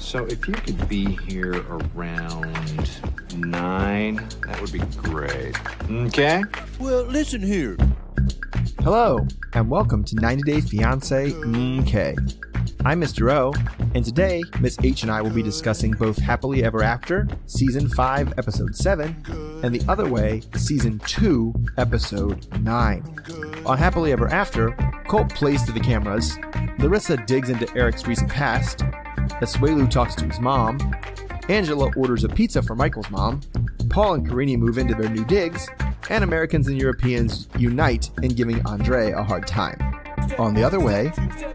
So if you could be here around 9, that would be great. Okay? Well, listen here. Hello, and welcome to 90 Day Fiance Okay. I'm Mr. O, and today Miss H and I will be discussing both Happily Ever After, Season 5, Episode 7, and The Other Way, Season 2, Episode 9. On Happily Ever After, Colt plays to the cameras, Larissa digs into Eric's recent past, Asuelu talks to his mom, Angela orders a pizza for Michael's mom, Paul and Karini move into their new digs, and Americans and Europeans unite in giving Andrei a hard time. On The Other Way,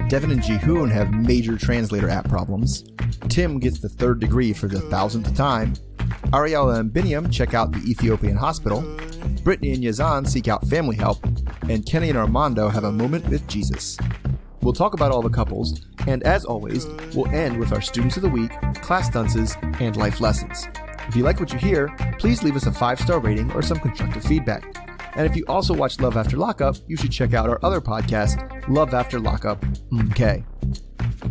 Deavan and Jihoon have major translator app problems, Tim gets the 3rd degree for the 1000th time, Ariella and Biniam check out the Ethiopian hospital, Brittany and Yazan seek out family help, and Kenny and Armando have a moment with Jesus. We'll talk about all the couples, and as always, we'll end with our Students of the Week, class dunces, and life lessons. If you like what you hear, please leave us a 5-star rating or some constructive feedback. And if you also watch Love After Lockup, you should check out our other podcast, Love After Lockup. Okay.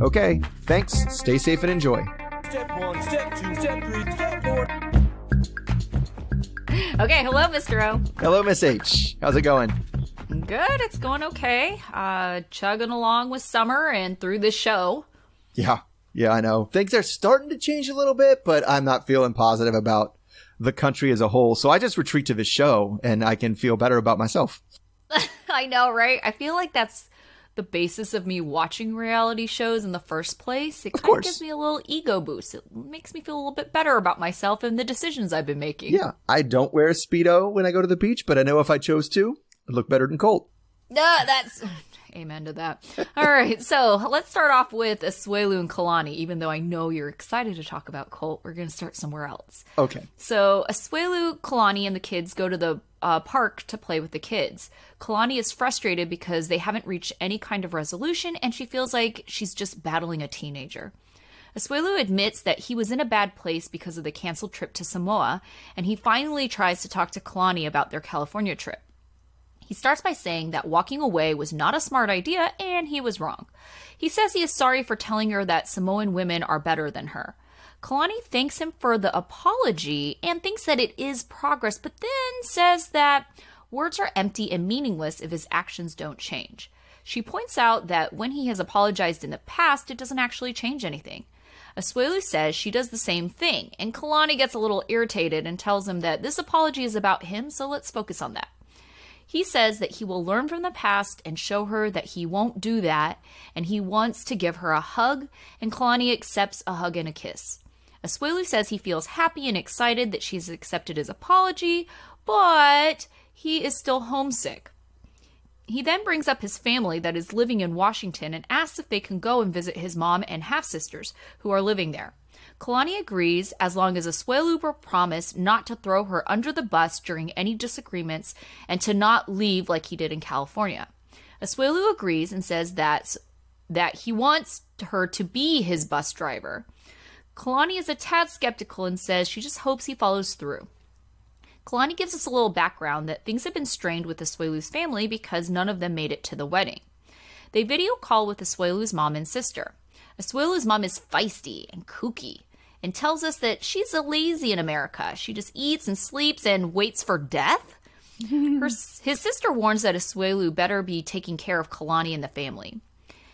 Okay, thanks, stay safe and enjoy. Step 1, step 2, step 3, step 4. Okay, hello, Mr. O. Hello, Miss H. How's it going? Good, it's going okay. Chugging along with summer and through this show. Yeah, I know. Things are starting to change a little bit, but I'm not feeling positive about the country as a whole. So I just retreat to the show and I can feel better about myself. I know, right? I feel like that's the basis of me watching reality shows in the first place. It kind of gives me a little ego boost. It makes me feel a little bit better about myself and the decisions I've been making. Yeah, I don't wear a Speedo when I go to the beach, but I know if I chose to, I'd look better than Colt. That's... Amen to that. All right, so let's start off with Asuelu and Kalani. Even though I know you're excited to talk about Colt, we're going to start somewhere else. Okay. So Asuelu, Kalani, and the kids go to the park to play with the kids. Kalani is frustrated because they haven't reached any kind of resolution, and she feels like she's just battling a teenager. Asuelu admits that he was in a bad place because of the canceled trip to Samoa, and he finally tries to talk to Kalani about their California trip. He starts by saying that walking away was not a smart idea and he was wrong. He says he is sorry for telling her that Samoan women are better than her. Kalani thanks him for the apology and thinks that it is progress, but then says that words are empty and meaningless if his actions don't change. She points out that when he has apologized in the past, it doesn't actually change anything. Asuelu says she does the same thing, and Kalani gets a little irritated and tells him that this apology is about him, so let's focus on that. He says that he will learn from the past and show her that he won't do that, and he wants to give her a hug, and Kalani accepts a hug and a kiss. Asuelu says he feels happy and excited that she's accepted his apology, but he is still homesick. He then brings up his family that is living in Washington and asks if they can go and visit his mom and half-sisters who are living there. Kalani agrees as long as Asuelu will promise not to throw her under the bus during any disagreements and to not leave like he did in California. Asuelu agrees and says that he wants her to be his bus driver. Kalani is a tad skeptical and says she just hopes he follows through. Kalani gives us a little background that things have been strained with Asuelu's family because none of them made it to the wedding. They video call with Asuelu's mom and sister. Asuelu's mom is feisty and kooky and tells us that she's a lazy in America. She just eats and sleeps and waits for death. His sister warns that Asuelu better be taking care of Kalani and the family.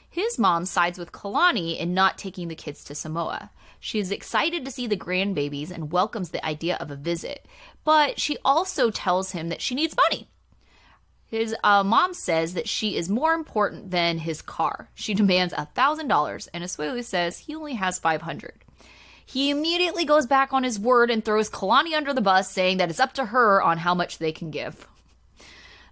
His mom sides with Kalani in not taking the kids to Samoa. She is excited to see the grandbabies and welcomes the idea of a visit, but she also tells him that she needs money. His mom says that she is more important than his car. She demands $1,000, and Asuelu says he only has $500. He immediately goes back on his word and throws Kalani under the bus, saying that it's up to her on how much they can give.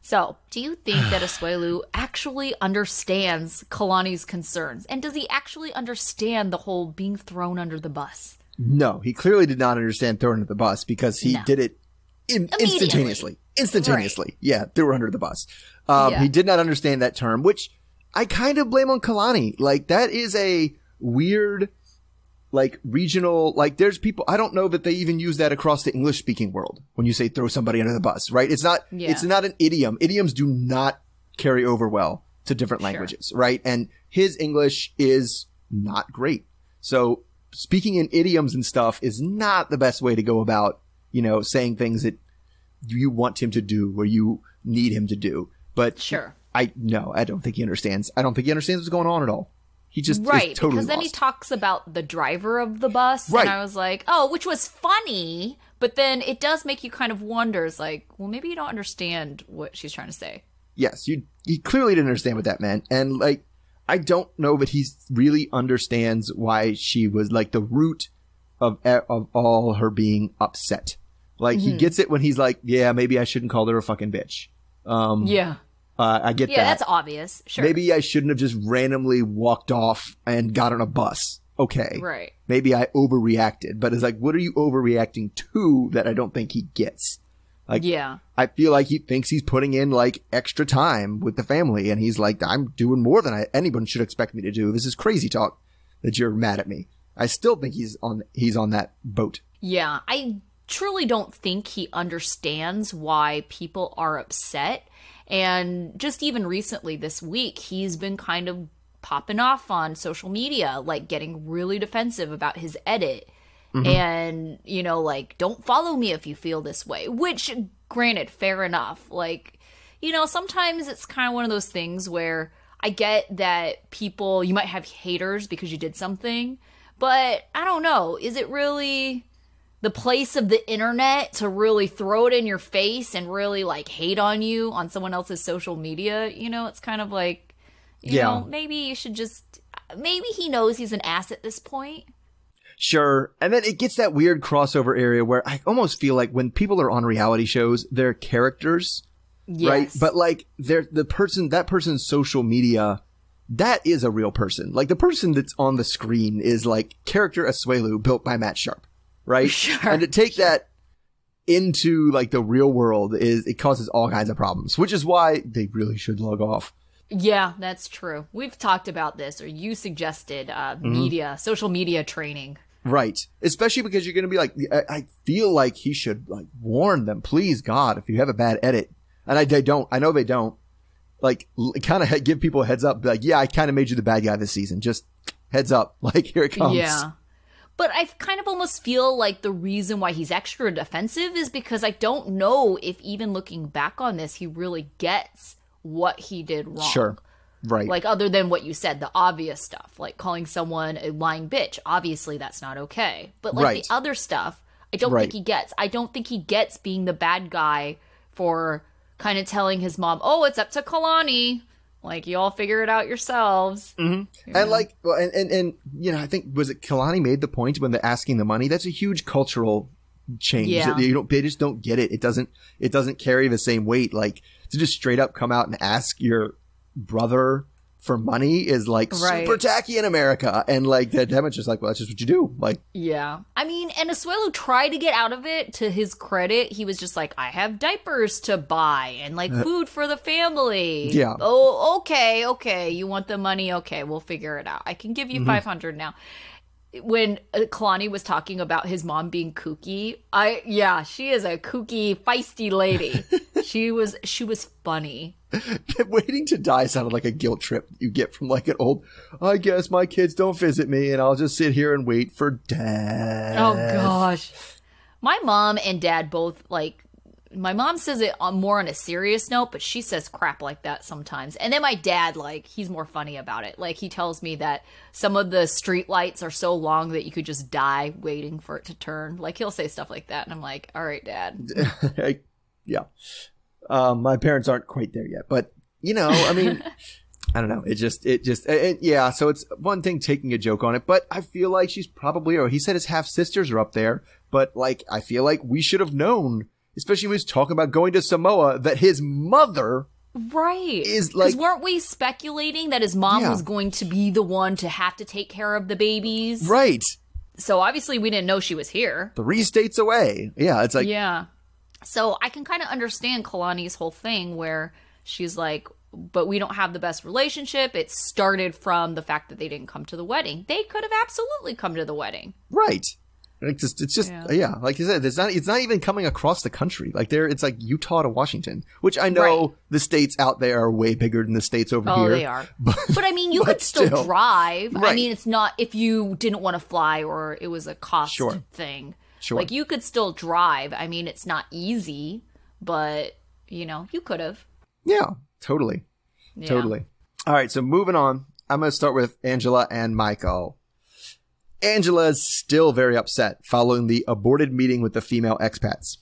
So, do you think that Asuelu actually understands Kalani's concerns? And does he actually understand the whole being thrown under the bus? No, he clearly did not understand throwing under the bus because he did it instantaneously. Right. Yeah, threw her under the bus. He did not understand that term, which I kind of blame on Kalani. Like, that is a weird, like, regional, like, there's people, I don't know that they even use that across the English speaking world when you say throw somebody under the bus, right? It's not an idiom. Idioms do not carry over well to different languages, right? And his English is not great. So speaking in idioms and stuff is not the best way to go about, saying things that you want him to do or you need him to do. But sure. I don't think he understands. I don't think he understands what's going on at all. He just right, is totally because then lost. he talks about the driver of the bus, right. and I was like, oh, which was funny, but then it does make you kind of wonder, it's like, well, maybe you don't understand what she's trying to say. Yes, he clearly didn't understand what that meant, and like, I don't know that he really understands why she was like the root of all her being upset. Like, he gets it when he's like, yeah, maybe I shouldn't call her a fucking bitch. Yeah. I get that. Yeah, that's obvious. Sure. Maybe I shouldn't have just randomly walked off and got on a bus. Okay. Right. Maybe I overreacted. But it's like, what are you overreacting to that I don't think he gets? Like, yeah. I feel like he thinks he's putting in like extra time with the family. And he's like, I'm doing more than anyone should expect me to do. This is crazy talk that you're mad at me. I still think he's on that boat. Yeah. I truly don't think he understands why people are upset. And just even recently this week, he's been kind of popping off on social media, like getting really defensive about his edit. And, like, don't follow me if you feel this way, which, granted, fair enough. Like, sometimes it's kind of one of those things where I get that people, you might have haters because you did something, but I don't know. Is it really the place of the internet to really throw it in your face and really like hate on you on someone else's social media? It's kind of like, you know, maybe you should just, maybe he knows he's an ass at this point. Sure. And then it gets that weird crossover area where I almost feel like when people are on reality shows, they're characters, right? But like that person's social media, that is a real person. Like the person that's on the screen is like character Asuelu built by Matt Sharp. Right? Sure. And to take that into like the real world it causes all kinds of problems, which is why they really should log off. Yeah, that's true. We've talked about this, or you suggested social media training. Right. Especially because you're going to be like, I feel like he should like warn them, please God, if you have a bad edit. And I know they don't. Like kind of give people a heads up. Like, yeah, I kind of made you the bad guy this season. Just heads up. Like, here it comes. Yeah. But I kind of almost feel like the reason why he's extra defensive is because I don't know if even looking back on this, he really gets what he did wrong. Sure. Right. Like, other than what you said, the obvious stuff, like calling someone a lying bitch. Obviously, that's not okay. But like the other stuff, I don't think he gets. I don't think he gets being the bad guy for kind of telling his mom, oh, it's up to Kalani. Like, you all figure it out yourselves. Mm-hmm. And like, well, and I think, was it Kalani made the point when they're asking the money? That's a huge cultural change. Yeah. That they just don't get it. It doesn't carry the same weight. Like, to just straight up come out and ask your brother for money is like super tacky in America. And like, Devan's just like, well, that's just what you do. Like, yeah. I mean, and Asuelu tried to get out of it. To his credit, he was just like, I have diapers to buy and like food for the family. Yeah. Oh, okay. You want the money? Okay, we'll figure it out. I can give you $500 now. When Kalani was talking about his mom being kooky, she is a kooky, feisty lady. She was funny. Waiting to die sounded like a guilt trip you get from like an old, I guess my kids don't visit me and I'll just sit here and wait for death. Oh gosh. My mom and dad both like, my mom says it more on a serious note, but she says crap like that sometimes. And then my dad, like, he's more funny about it. Like, he tells me that some of the street lights are so long that you could just die waiting for it to turn. Like, he'll say stuff like that. And I'm like, all right, Dad. Yeah. My parents aren't quite there yet, but I mean, I don't know. So it's one thing taking a joke on it, but I feel like she's probably, he said his half sisters are up there, but like, I feel like we should have known, especially when he was talking about going to Samoa, that his mother is like, because weren't we speculating that his mom was going to be the one to have to take care of the babies? Right. So obviously we didn't know she was here. 3 states away. Yeah. It's like, yeah. So I can kind of understand Kalani's whole thing where she's like, but we don't have the best relationship. It started from the fact that they didn't come to the wedding. They could have absolutely come to the wedding. Right. It's just like you said, it's not even coming across the country. Like it's like Utah to Washington, which I know the states out there are way bigger than the states over here. Oh, they are. But I mean, you could still drive. Right. I mean, it's not if you didn't want to fly or it was a cost thing. Sure. Like you could still drive. I mean, it's not easy, but you could have. Yeah, totally. Yeah. Totally. All right. So moving on, I'm going to start with Angela and Michael. Angela is still very upset following the aborted meeting with the female expats.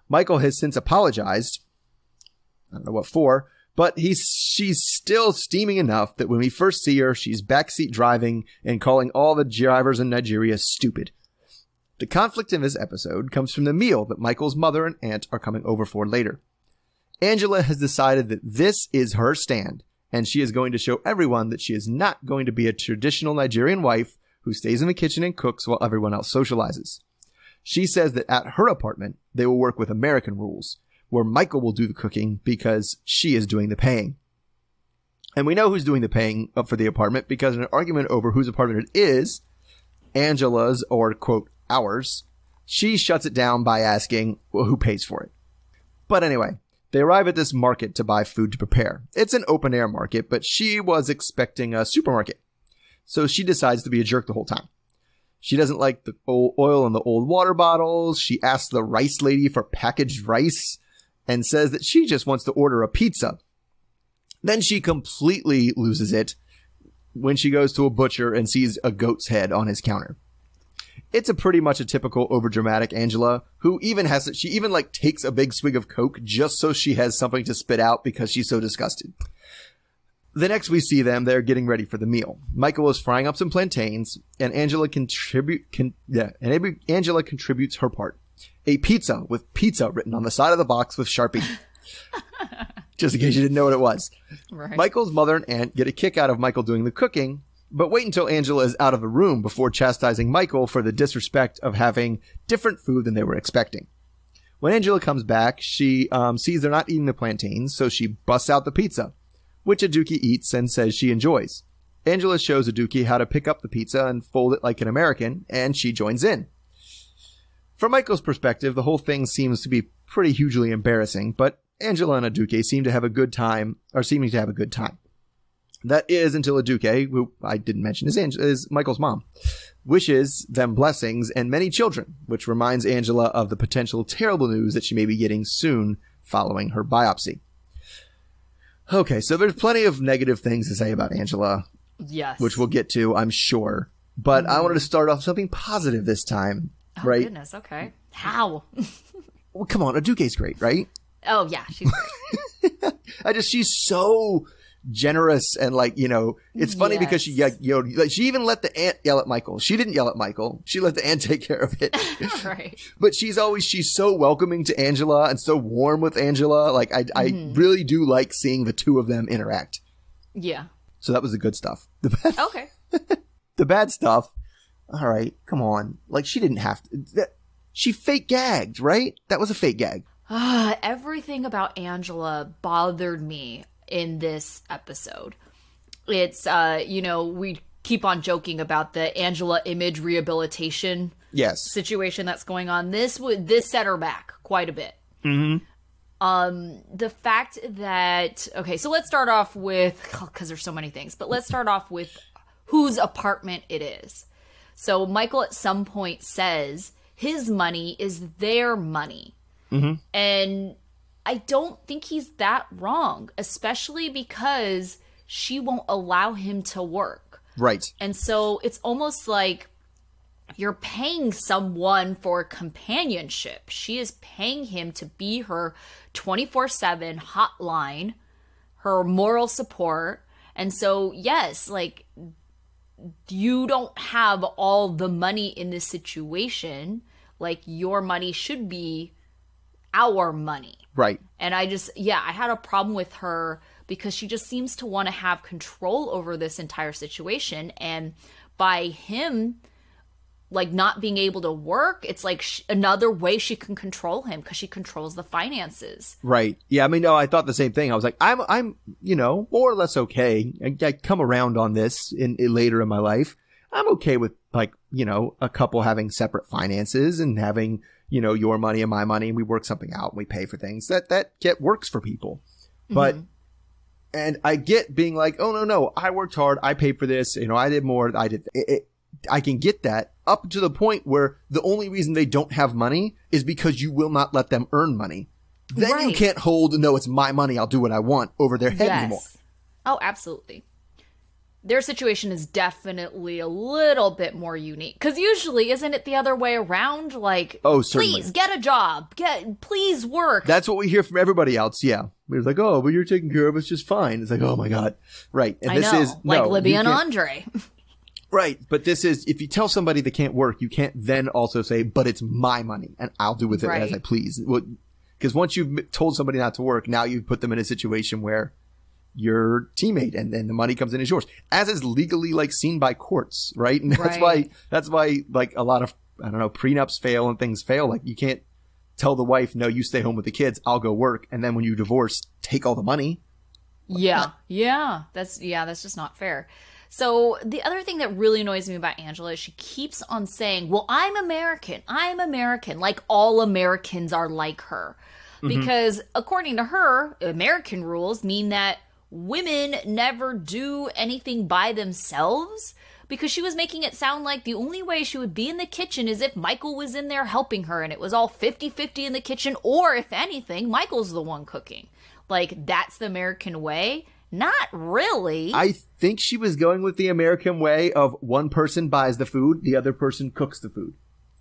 Michael has since apologized. I don't know what for, but she's still steaming enough that when we first see her, she's backseat driving and calling all the drivers in Nigeria stupid. The conflict in this episode comes from the meal that Michael's mother and aunt are coming over for later. Angela has decided that this is her stand, and she is going to show everyone that she is not going to be a traditional Nigerian wife who stays in the kitchen and cooks while everyone else socializes. She says that at her apartment, they will work with American rules, where Michael will do the cooking because she is doing the paying. And we know who's doing the paying up for the apartment because in an argument over whose apartment it is, Angela's or, quote, ours, she shuts it down by asking, well, who pays for it? But anyway, they arrive at this market to buy food to prepare. It's an open-air market, but she was expecting a supermarket. So she decides to be a jerk the whole time. She doesn't like the old oil in the old water bottles. She asks the rice lady for packaged rice and says that she just wants to order a pizza. Then she completely loses it when she goes to a butcher and sees a goat's head on his counter. It's a pretty much a typical overdramatic Angela who she even takes a big swig of Coke just so she has something to spit out because she's so disgusted. The next we see them, they're getting ready for the meal. Michael is frying up some plantains, and Angela contributes her part. A pizza with pizza written on the side of the box with Sharpie. Just in case you didn't know what it was. Right. Michael's mother and aunt get a kick out of Michael doing the cooking, but wait until Angela is out of the room before chastising Michael for the disrespect of having different food than they were expecting. When Angela comes back, she sees they're not eating the plantains, so she busts out the pizza, which Aduki eats and says she enjoys. Angela shows Aduki how to pick up the pizza and fold it like an American, and she joins in. From Michael's perspective, the whole thing seems to be pretty hugely embarrassing, but Angela and Aduki seeming to have a good time. That is until Aduki, who I didn't mention is Michael's mom, wishes them blessings and many children, which reminds Angela of the potential terrible news that she may be getting soon following her biopsy. Okay, so there's plenty of negative things to say about Angela. Yes. Which we'll get to, I'm sure. But I wanted to start off something positive this time, right? Oh, goodness, okay. How? Well, come on, Aduke's great, right? Oh, yeah, she's great. She's so generous and it's funny because she even let the aunt yell at Michael. She didn't yell at Michael. She let the aunt take care of it. Right. But she's so welcoming to Angela and so warm with Angela. I really do like seeing the two of them interact. Yeah. So that was the good stuff. Okay. The bad stuff. All right. Come on. She didn't have to. She fake gagged, right? That was a fake gag. Everything about Angela bothered me in this episode. It's, we keep on joking about the Angela image rehabilitation situation that's going on. This set her back quite a bit. Mm-hmm. The fact that, okay, so let's start off with, because there's so many things, but let's start off with whose apartment it is. So Michael at some point says his money is their money. Mm-hmm. And I don't think he's that wrong, especially because she won't allow him to work. Right. And so it's almost like you're paying someone for companionship. She is paying him to be her 24/7 hotline, her moral support. And so, yes, you don't have all the money in this situation. Your money should be our money. Right. And I had a problem with her because she just seems to want to have control over this entire situation. And by him, not being able to work, it's another way she can control him because she controls the finances. Right. Yeah. I mean, no, I thought the same thing. I was like, I'm more or less okay. I come around on this later in my life. I'm okay with like, you know, a couple having separate finances and having, you know, your money and my money, and we work something out and we pay for things. That works for people. But, and I get being like, oh, no, I worked hard. I paid for this. You know, I did more. I can get that up to the point where the only reason they don't have money is because you will not let them earn money. Then you can't hold, no, it's my money, I'll do what I want over their head anymore. Oh, absolutely. Their situation is definitely a little bit more unique. Because usually, isn't it the other way around? Like, oh, certainly. Please, get a job. Please work. That's what we hear from everybody else, yeah. We're like, oh, but you're taking care of us just fine. It's like, oh my God. Right. And this is, like Libby and Andrei. Right. But this is, if you tell somebody they can't work, you can't then also say, but it's my money and I'll do with it as I please. Because once you've told somebody not to work, now you've put them in a situation where your teammate and then the money comes in as yours, as is legally like seen by courts, right? And that's why like a lot of, I don't know, prenups fail and things fail. Like you can't tell the wife, no, you stay home with the kids, I'll go work, and then when you divorce, take all the money. That's just not fair. So the other thing that really annoys me about Angela is she keeps on saying, well, I'm American, like all Americans are like her. Because according to her, American rules mean that women never do anything by themselves, because she was making it sound like the only way she would be in the kitchen is if Michael was in there helping her and it was all 50-50 in the kitchen, or if anything, Michael's the one cooking. Like, that's the American way? Not really. I think she was going with the American way of one person buys the food, the other person cooks the food.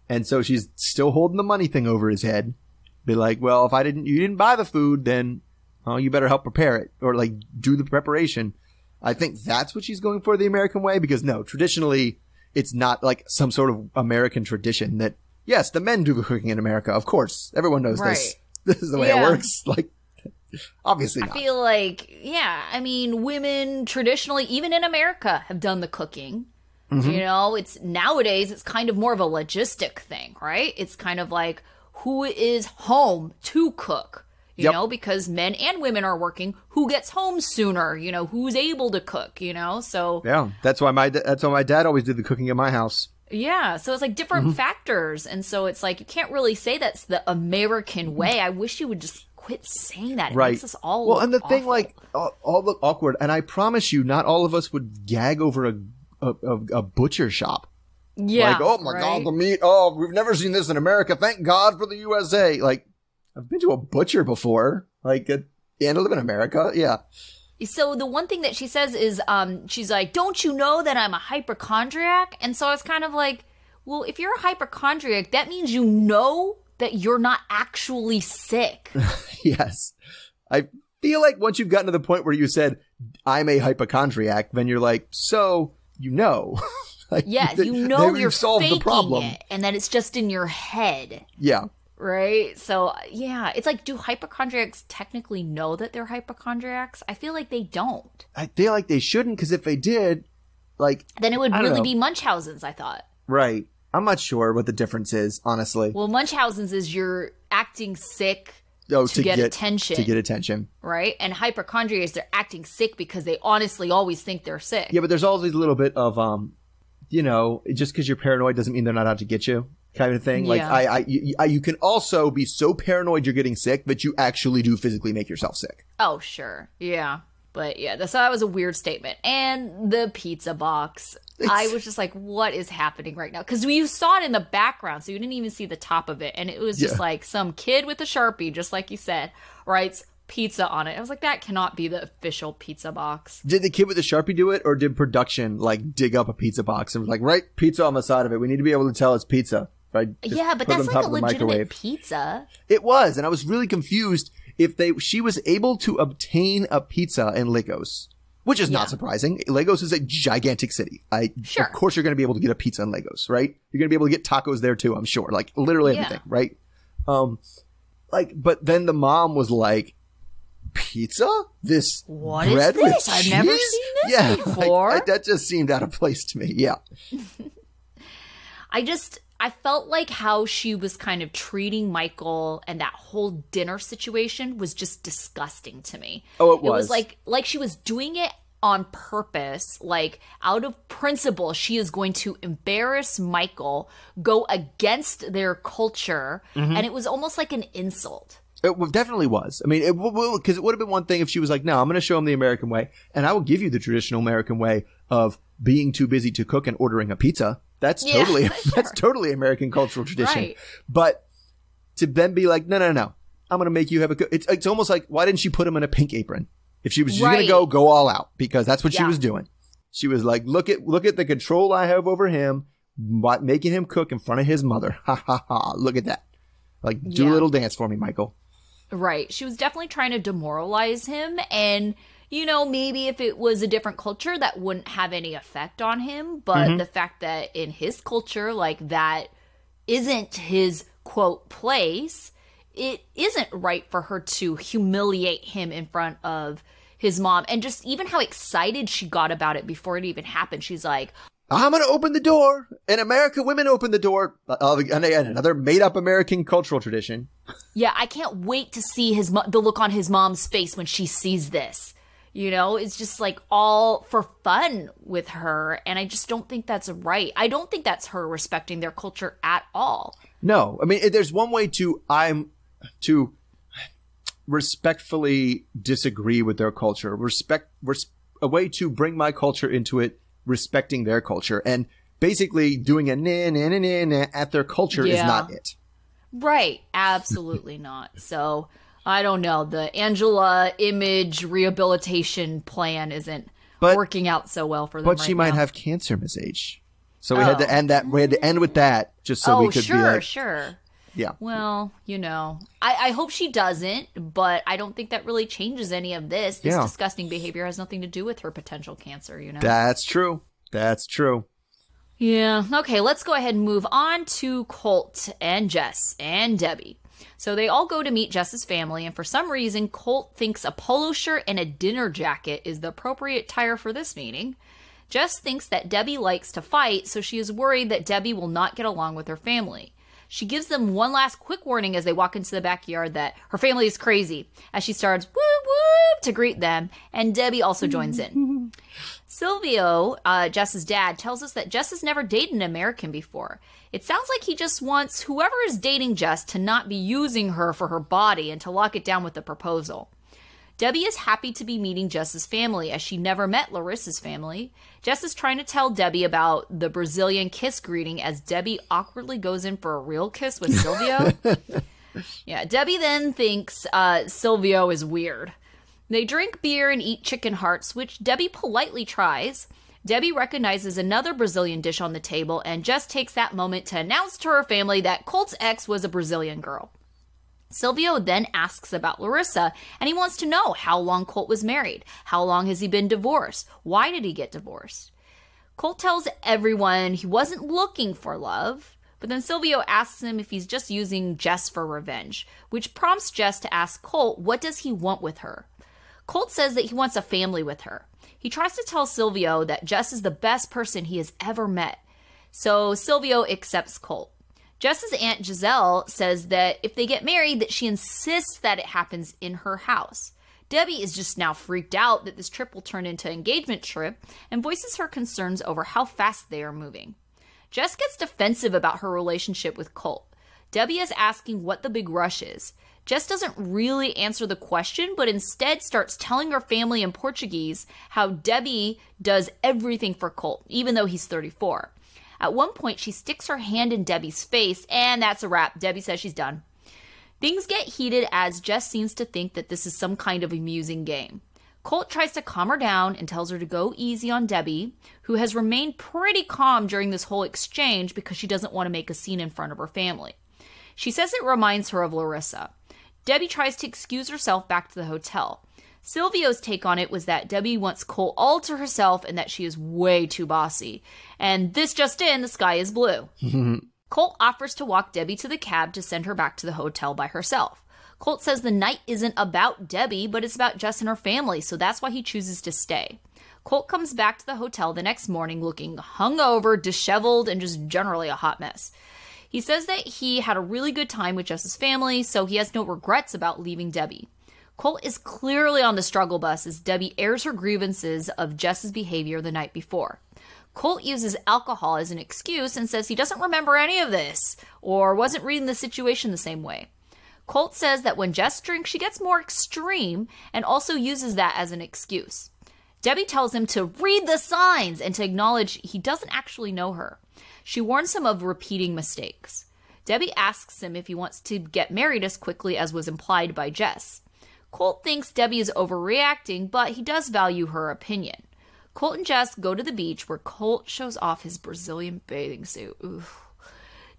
And so she's still holding the money thing over his head. Be like, well, if you didn't buy the food, then you better help prepare it or like do the preparation. I think that's what she's going for, the American way, because no, traditionally it's not like some sort of American tradition that, yes, the men do the cooking in America. Of course. Everyone knows this. This is the way it works. Like, obviously not. I feel like, women traditionally, even in America, have done the cooking. You know, nowadays it's kind of more of a logistic thing, right? It's kind of like, who is home to cook? You know, because men and women are working. Who gets home sooner? You know, who's able to cook? You know, so yeah, that's why my dad always did the cooking in my house. Yeah, so it's like different factors, and so it's like you can't really say that's the American way. I wish you would just quit saying that. It makes us all look and the awful. thing, like, all look awkward. And I promise you, not all of us would gag over a butcher shop. Yeah, like, oh my God, the meat. Oh, we've never seen this in America. Thank God for the USA. Like, I've been to a butcher before. Like, and I live in America. Yeah. So the one thing that she says is, she's like, don't you know that I'm a hypochondriac? And so I was kind of like, well, if you're a hypochondriac, that means you know that you're not actually sick. Yes. I feel like once you've gotten to the point where you said, I'm a hypochondriac, then you're like, so, you know. Like, yeah, you know you're faking the problem. It, and that it's just in your head. Yeah. Right? So, yeah. It's like, do hypochondriacs technically know that they're hypochondriacs? I feel like they don't. I feel like they shouldn't, because if they did, like... then it would really be Munchausen's, I thought. Right. I'm not sure what the difference is, honestly. Well, Munchausen's is you're acting sick to get attention. To get attention. Right? And hypochondria is they're acting sick because they honestly always think they're sick. Yeah, but there's always a little bit of, you know, just because you're paranoid doesn't mean they're not out to get you. Kind of thing. Like, you can also be so paranoid you're getting sick that you actually do physically make yourself sick. Oh, sure. Yeah. But yeah, that was a weird statement. And the pizza box. I was just like, what is happening right now? Because you saw it in the background, so you didn't even see the top of it. And it was just like some kid with a Sharpie, just like you said, writes pizza on it. I was like, that cannot be the official pizza box. Did the kid with the Sharpie do it, or did production like dig up a pizza box and was like, write pizza on the side of it? We need to be able to tell it's pizza. Right? Yeah, but that's like a legitimate pizza. It was, and I was really confused if she was able to obtain a pizza in Lagos, which is not surprising. Lagos is a gigantic city. Sure. Of course you're going to be able to get a pizza in Lagos, right? You're going to be able to get tacos there too, I'm sure. Like, literally everything, right? But then the mom was like, pizza? What bread is this? I've never seen this before. Like, that just seemed out of place to me. Yeah. I felt like how she was kind of treating Michael and that whole dinner situation was just disgusting to me. Oh, it was. It was like she was doing it on purpose, like out of principle, she is going to embarrass Michael, go against their culture, and it was almost like an insult. It definitely was. I mean, because it would have been one thing if she was like, no, I'm going to show him the American way, and I will give you the traditional American way of being too busy to cook and ordering a pizza. That's that's totally American cultural tradition. Right. But to then be like, no, I'm going to make you have it's almost like, why didn't she put him in a pink apron? If she was just going to go all out, because that's what she was doing. She was like, look at the control I have over him, making him cook in front of his mother. Ha ha ha. Look at that. Like, do a little dance for me, Michael. Right. She was definitely trying to demoralize him. And, you know, maybe if it was a different culture, that wouldn't have any effect on him. But the fact that in his culture, like, that isn't his, quote, place, it isn't right for her to humiliate him in front of his mom. And just even how excited she got about it before it even happened. She's like, I'm going to open the door. In America, women open the door. And again, another made-up American cultural tradition. Yeah, I can't wait to see the look on his mom's face when she sees this. You know, it's just like all for fun with her. And I just don't think that's right. I don't think that's her respecting their culture at all. No. I mean, there's one way to respectfully disagree with their culture. A way to bring my culture into it, respecting their culture. And basically doing a na at their culture is not it. Right. Absolutely not. So, I don't know. The Angela image rehabilitation plan isn't working out so well for them But she might have cancer, Miss H. So we had to end that. We had to end with that just so we could be like... Sure. Yeah. Well, you know, I hope she doesn't, but I don't think that really changes any of this. This disgusting behavior has nothing to do with her potential cancer, you know? That's true. Yeah. Okay, let's go ahead and move on to Colt and Jess and Debbie. So they all go to meet Jess's family, and for some reason, Colt thinks a polo shirt and a dinner jacket is the appropriate attire for this meeting. Jess thinks that Debbie likes to fight, so she is worried that Debbie will not get along with her family. She gives them one last quick warning as they walk into the backyard that her family is crazy, as she starts whoop whoop to greet them, and Debbie also joins in. Silvio, Jess's dad, tells us that Jess has never dated an American before. It sounds like he just wants whoever is dating Jess to not be using her for her body and to lock it down with a proposal. Debbie is happy to be meeting Jess's family, as she never met Larissa's family. Jess is trying to tell Debbie about the Brazilian kiss greeting as Debbie awkwardly goes in for a real kiss with Silvio. Yeah, Debbie then thinks Silvio is weird. They drink beer and eat chicken hearts, which Debbie politely tries. Debbie recognizes another Brazilian dish on the table, and Jess takes that moment to announce to her family that Colt's ex was a Brazilian girl. Silvio then asks about Larissa, and he wants to know how long Colt was married. How long has he been divorced? Why did he get divorced? Colt tells everyone he wasn't looking for love, but then Silvio asks him if he's just using Jess for revenge, which prompts Jess to ask Colt what does he want with her. Colt says that he wants a family with her. He tries to tell Silvio that Jess is the best person he has ever met. So Silvio accepts Colt. Jess's Aunt Giselle says that if they get married, that she insists that it happens in her house. Debbie is just now freaked out that this trip will turn into an engagement trip and voices her concerns over how fast they are moving. Jess gets defensive about her relationship with Colt. Debbie is asking what the big rush is. Jess doesn't really answer the question, but instead starts telling her family in Portuguese how Debbie does everything for Colt, even though he's 34. At one point, she sticks her hand in Debbie's face, and that's a wrap. Debbie says she's done. Things get heated as Jess seems to think that this is some kind of amusing game. Colt tries to calm her down and tells her to go easy on Debbie, who has remained pretty calm during this whole exchange because she doesn't want to make a scene in front of her family. She says it reminds her of Larissa. Debbie tries to excuse herself back to the hotel. Silvio's take on it was that Debbie wants Colt all to herself and that she is way too bossy. And this just in, the sky is blue. Colt offers to walk Debbie to the cab to send her back to the hotel by herself. Colt says the night isn't about Debbie, but it's about Jess and her family, so that's why he chooses to stay. Colt comes back to the hotel the next morning looking hungover, disheveled, and just generally a hot mess. He says that he had a really good time with Jess's family, so he has no regrets about leaving Debbie. Colt is clearly on the struggle bus as Debbie airs her grievances of Jess's behavior the night before. Colt uses alcohol as an excuse and says he doesn't remember any of this or wasn't reading the situation the same way. Colt says that when Jess drinks, she gets more extreme and also uses that as an excuse. Debbie tells him to read the signs and to acknowledge he doesn't actually know her. She warns him of repeating mistakes. Debbie asks him if he wants to get married as quickly as was implied by Jess. Colt thinks Debbie is overreacting, but he does value her opinion. Colt and Jess go to the beach where Colt shows off his Brazilian bathing suit. Oof.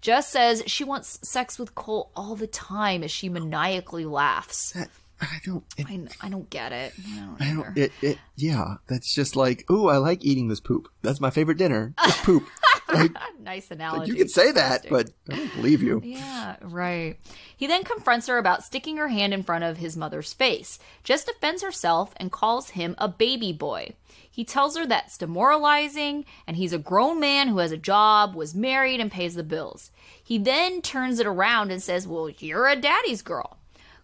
Jess says she wants sex with Colt all the time as she maniacally laughs. I don't get it. Yeah, that's just like, ooh, I like eating this poop. That's my favorite dinner. Just poop. Like, nice analogy. Like you can say that, but I don't believe you. Yeah, right. He then confronts her about sticking her hand in front of his mother's face. Jess defends herself and calls him a baby boy. He tells her that's demoralizing, and he's a grown man who has a job, was married, and pays the bills. He then turns it around and says, well, you're a daddy's girl.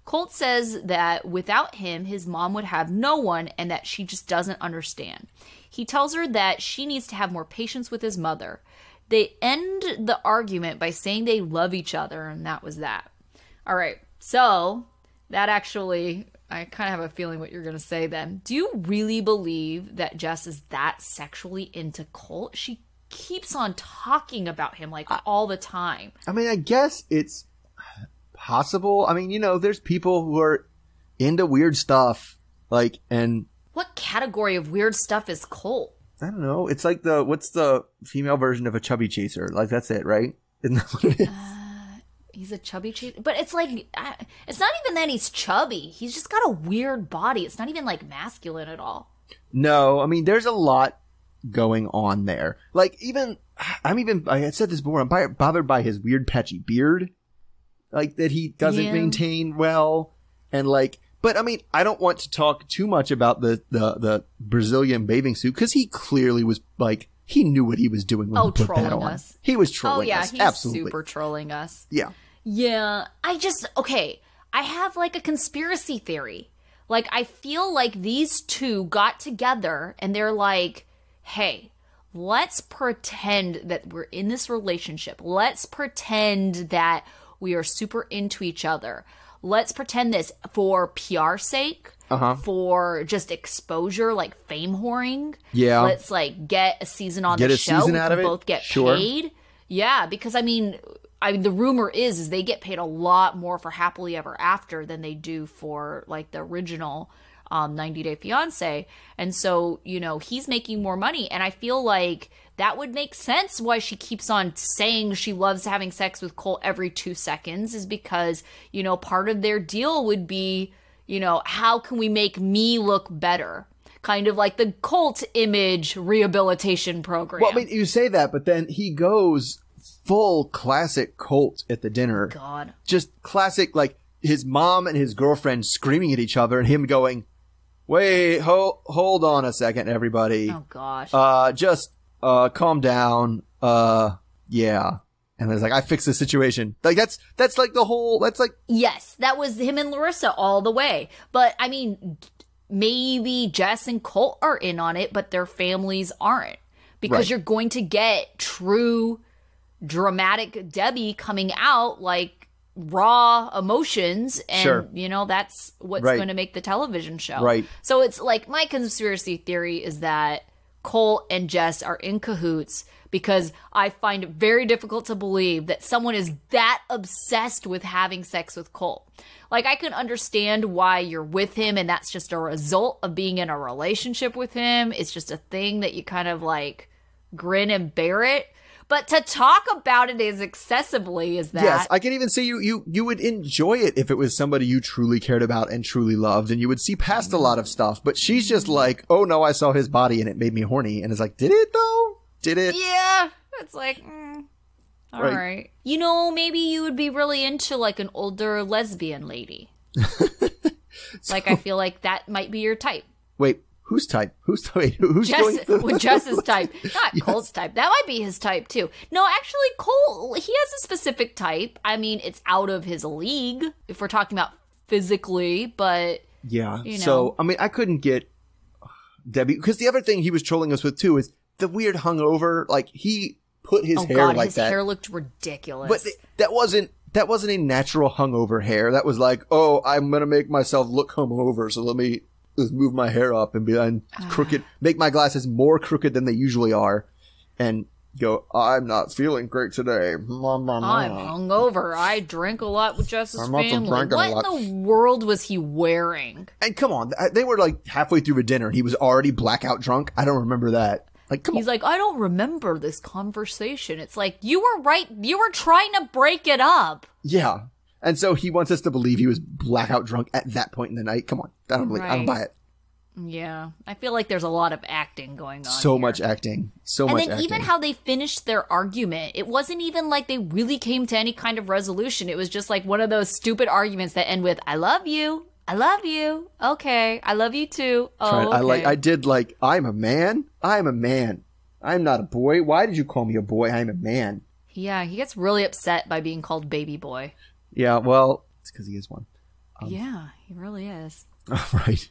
Colt says that without him, his mom would have no one and that she just doesn't understand. He tells her that she needs to have more patience with his mother. They end the argument by saying they love each other, and that was that. All right, so that actually, I kind of have a feeling what you're going to say then. Do you really believe that Jess is that sexually into Colt? She keeps on talking about him like all the time. I mean, I guess it's possible. I mean, there's people who are into weird stuff, like, and what category of weird stuff is Colt? I don't know. It's like what's the female version of a chubby chaser? Like, that's it, right? Isn't that what it is? He's a chubby chaser, but it's like, it's not even that he's chubby. He's just got a weird body. It's not even like masculine at all. No, I mean, there's a lot going on there. Like, I said this before, I'm bothered by his weird patchy beard. Like, that he doesn't maintain well. And like, but I mean, I don't want to talk too much about the Brazilian bathing suit, because he clearly was like, he knew what he was doing when he put that on. Us. He was trolling us. He's absolutely super trolling us. Yeah. Yeah. I have like a conspiracy theory. Like, I feel like these two got together and they're like, hey, let's pretend that we're in this relationship. Let's pretend that we are super into each other. Let's pretend this for PR sake, for just exposure, like fame whoring. Yeah. Let's like get a season on the show. Season out of it. Both get paid. Yeah, because I mean, the rumor is they get paid a lot more for Happily Ever After than they do for like the original 90 Day Fiance. And so, he's making more money. And I feel like that would make sense why she keeps on saying she loves having sex with Colt every 2 seconds, is because, part of their deal would be, how can we make me look better? Kind of like the Colt image rehabilitation program. Well, I mean, you say that, but then he goes full classic Colt at the dinner. God. Just classic, like his mom and his girlfriend screaming at each other and him going, wait, hold on a second, everybody. Oh, gosh. Just calm down. Yeah. And it's like, I fixed the situation. Like, that's like the whole, that's like. Yes, that was him and Larissa all the way. But, I mean, maybe Jess and Colt are in on it, but their families aren't. Because you're going to get true, dramatic Debbie coming out, like, raw emotions. And, that's what's going to make the television show. Right. So it's like, my conspiracy theory is that Colt and Jess are in cahoots, because I find it very difficult to believe that someone is that obsessed with having sex with Colt. Like, I can understand why you're with him and that's just a result of being in a relationship with him. It's just a thing that you kind of like grin and bear it. But to talk about it as excessively as that. Yes, I can even see you would enjoy it if it was somebody you truly cared about and truly loved, and you would see past a lot of stuff. But she's just like, oh no, I saw his body and it made me horny. And it's like, did it though? Did it? Yeah. It's like, all right. Maybe you would be really into like an older lesbian lady. Like, I feel like that might be your type. Wait, whose type? Who's Jess's type, not yes. Colt's type. That might be his type too. No, actually, Colt, he has a specific type. I mean, it's out of his league if we're talking about physically, but Yeah. You know? So, I mean, I couldn't get Debbie, because the other thing he was trolling us with too is the weird hungover. Like, he put his hair God, like his that. hair looked ridiculous. But that wasn't a natural hungover hair. That was like, oh, I'm going to make myself look hungover, so let me just move my hair up and be crooked, make my glasses more crooked than they usually are, and go, I'm not feeling great today. I'm hungover. I drink a lot with Jess's family. What in the world was he wearing? And come on, they were like halfway through the dinner and he was already blackout drunk. I don't remember that. Like, come on. He's like, I don't remember this conversation. It's like, you were right. You were trying to break it up. Yeah. And so he wants us to believe he was blackout drunk at that point in the night. Come on. I don't buy it. Yeah. I feel like there's a lot of acting going on. So much acting. And then even how they finished their argument, it wasn't even like they really came to any kind of resolution. It was just like one of those stupid arguments that end with, I love you. I love you. Okay. I love you too. Oh, okay. I'm a man. I'm a man. I'm not a boy. Why did you call me a boy? I'm a man. Yeah. He gets really upset by being called baby boy. Yeah. Well, it's because he is one. Yeah, he really is. All right.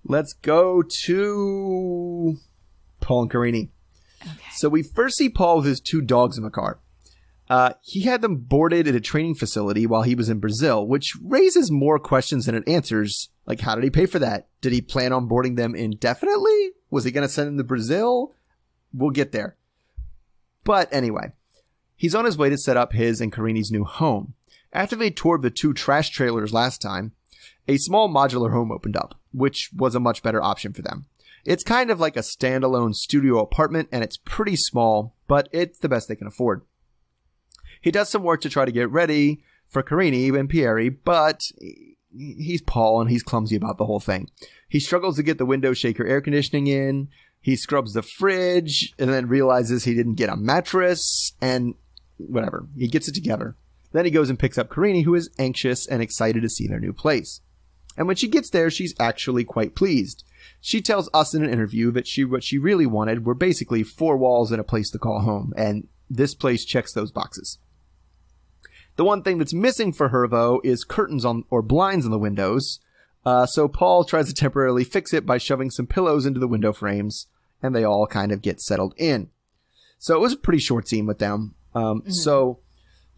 Let's go to Paul and Karini. Okay. So we first see Paul with his 2 dogs in the car. He had them boarded at a training facility while he was in Brazil, which raises more questions than it answers. Like, how did he pay for that? Did he plan on boarding them indefinitely? Was he going to send them to Brazil? We'll get there. But anyway, he's on his way to set up his and Karini's new home. After they toured the 2 trash trailers last time, a small modular home opened up, which was a much better option for them. It's kind of like a standalone studio apartment, and it's pretty small, but it's the best they can afford. He does some work to try to get ready for Karini and Pierre, but he's Paul and he's clumsy about the whole thing. He struggles to get the window shaker air conditioning in. He scrubs the fridge and then realizes he didn't get a mattress and whatever. He gets it together. Then he goes and picks up Karini, who is anxious and excited to see their new place. And when she gets there, she's actually quite pleased. She tells us in an interview that what she really wanted were basically 4 walls and a place to call home, and this place checks those boxes. The one thing that's missing for her, though, is curtains or blinds on the windows. So Paul tries to temporarily fix it by shoving some pillows into the window frames, and they all kind of get settled in. So it was a pretty short scene with them. So,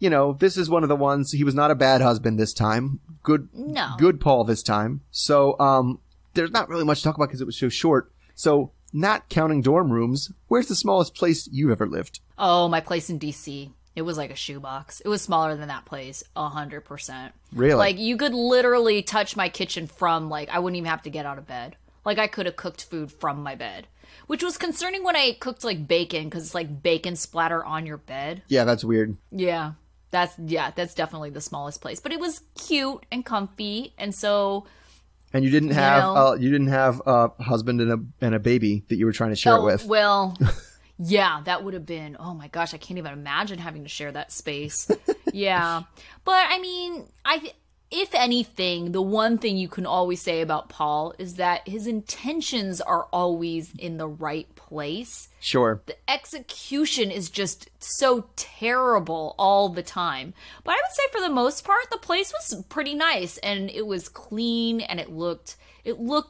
you know, this is one of the ones, he was not a bad husband this time. Good Paul this time. So there's not really much to talk about because it was so short. So, not counting dorm rooms, where's the smallest place you've ever lived? Oh, my place in D.C. It was like a shoebox. It was smaller than that place, 100%. Really? Like, you could literally touch my kitchen from, like, I wouldn't even have to get out of bed. Like, I could have cooked food from my bed. Which was concerning when I cooked, like, bacon, because it's, like, bacon splatter on your bed. Yeah, that's weird. Yeah. That's definitely the smallest place. But it was cute and comfy, and so... And you didn't have a husband and a baby that you were trying to share it with. Well... Yeah, that would have been, oh my gosh, I can't even imagine having to share that space. Yeah. But, I mean, if anything, the one thing you can always say about Paul is that his intentions are always in the right place. Sure. The execution is just so terrible all the time. But I would say for the most part, the place was pretty nice. And it was clean and it looked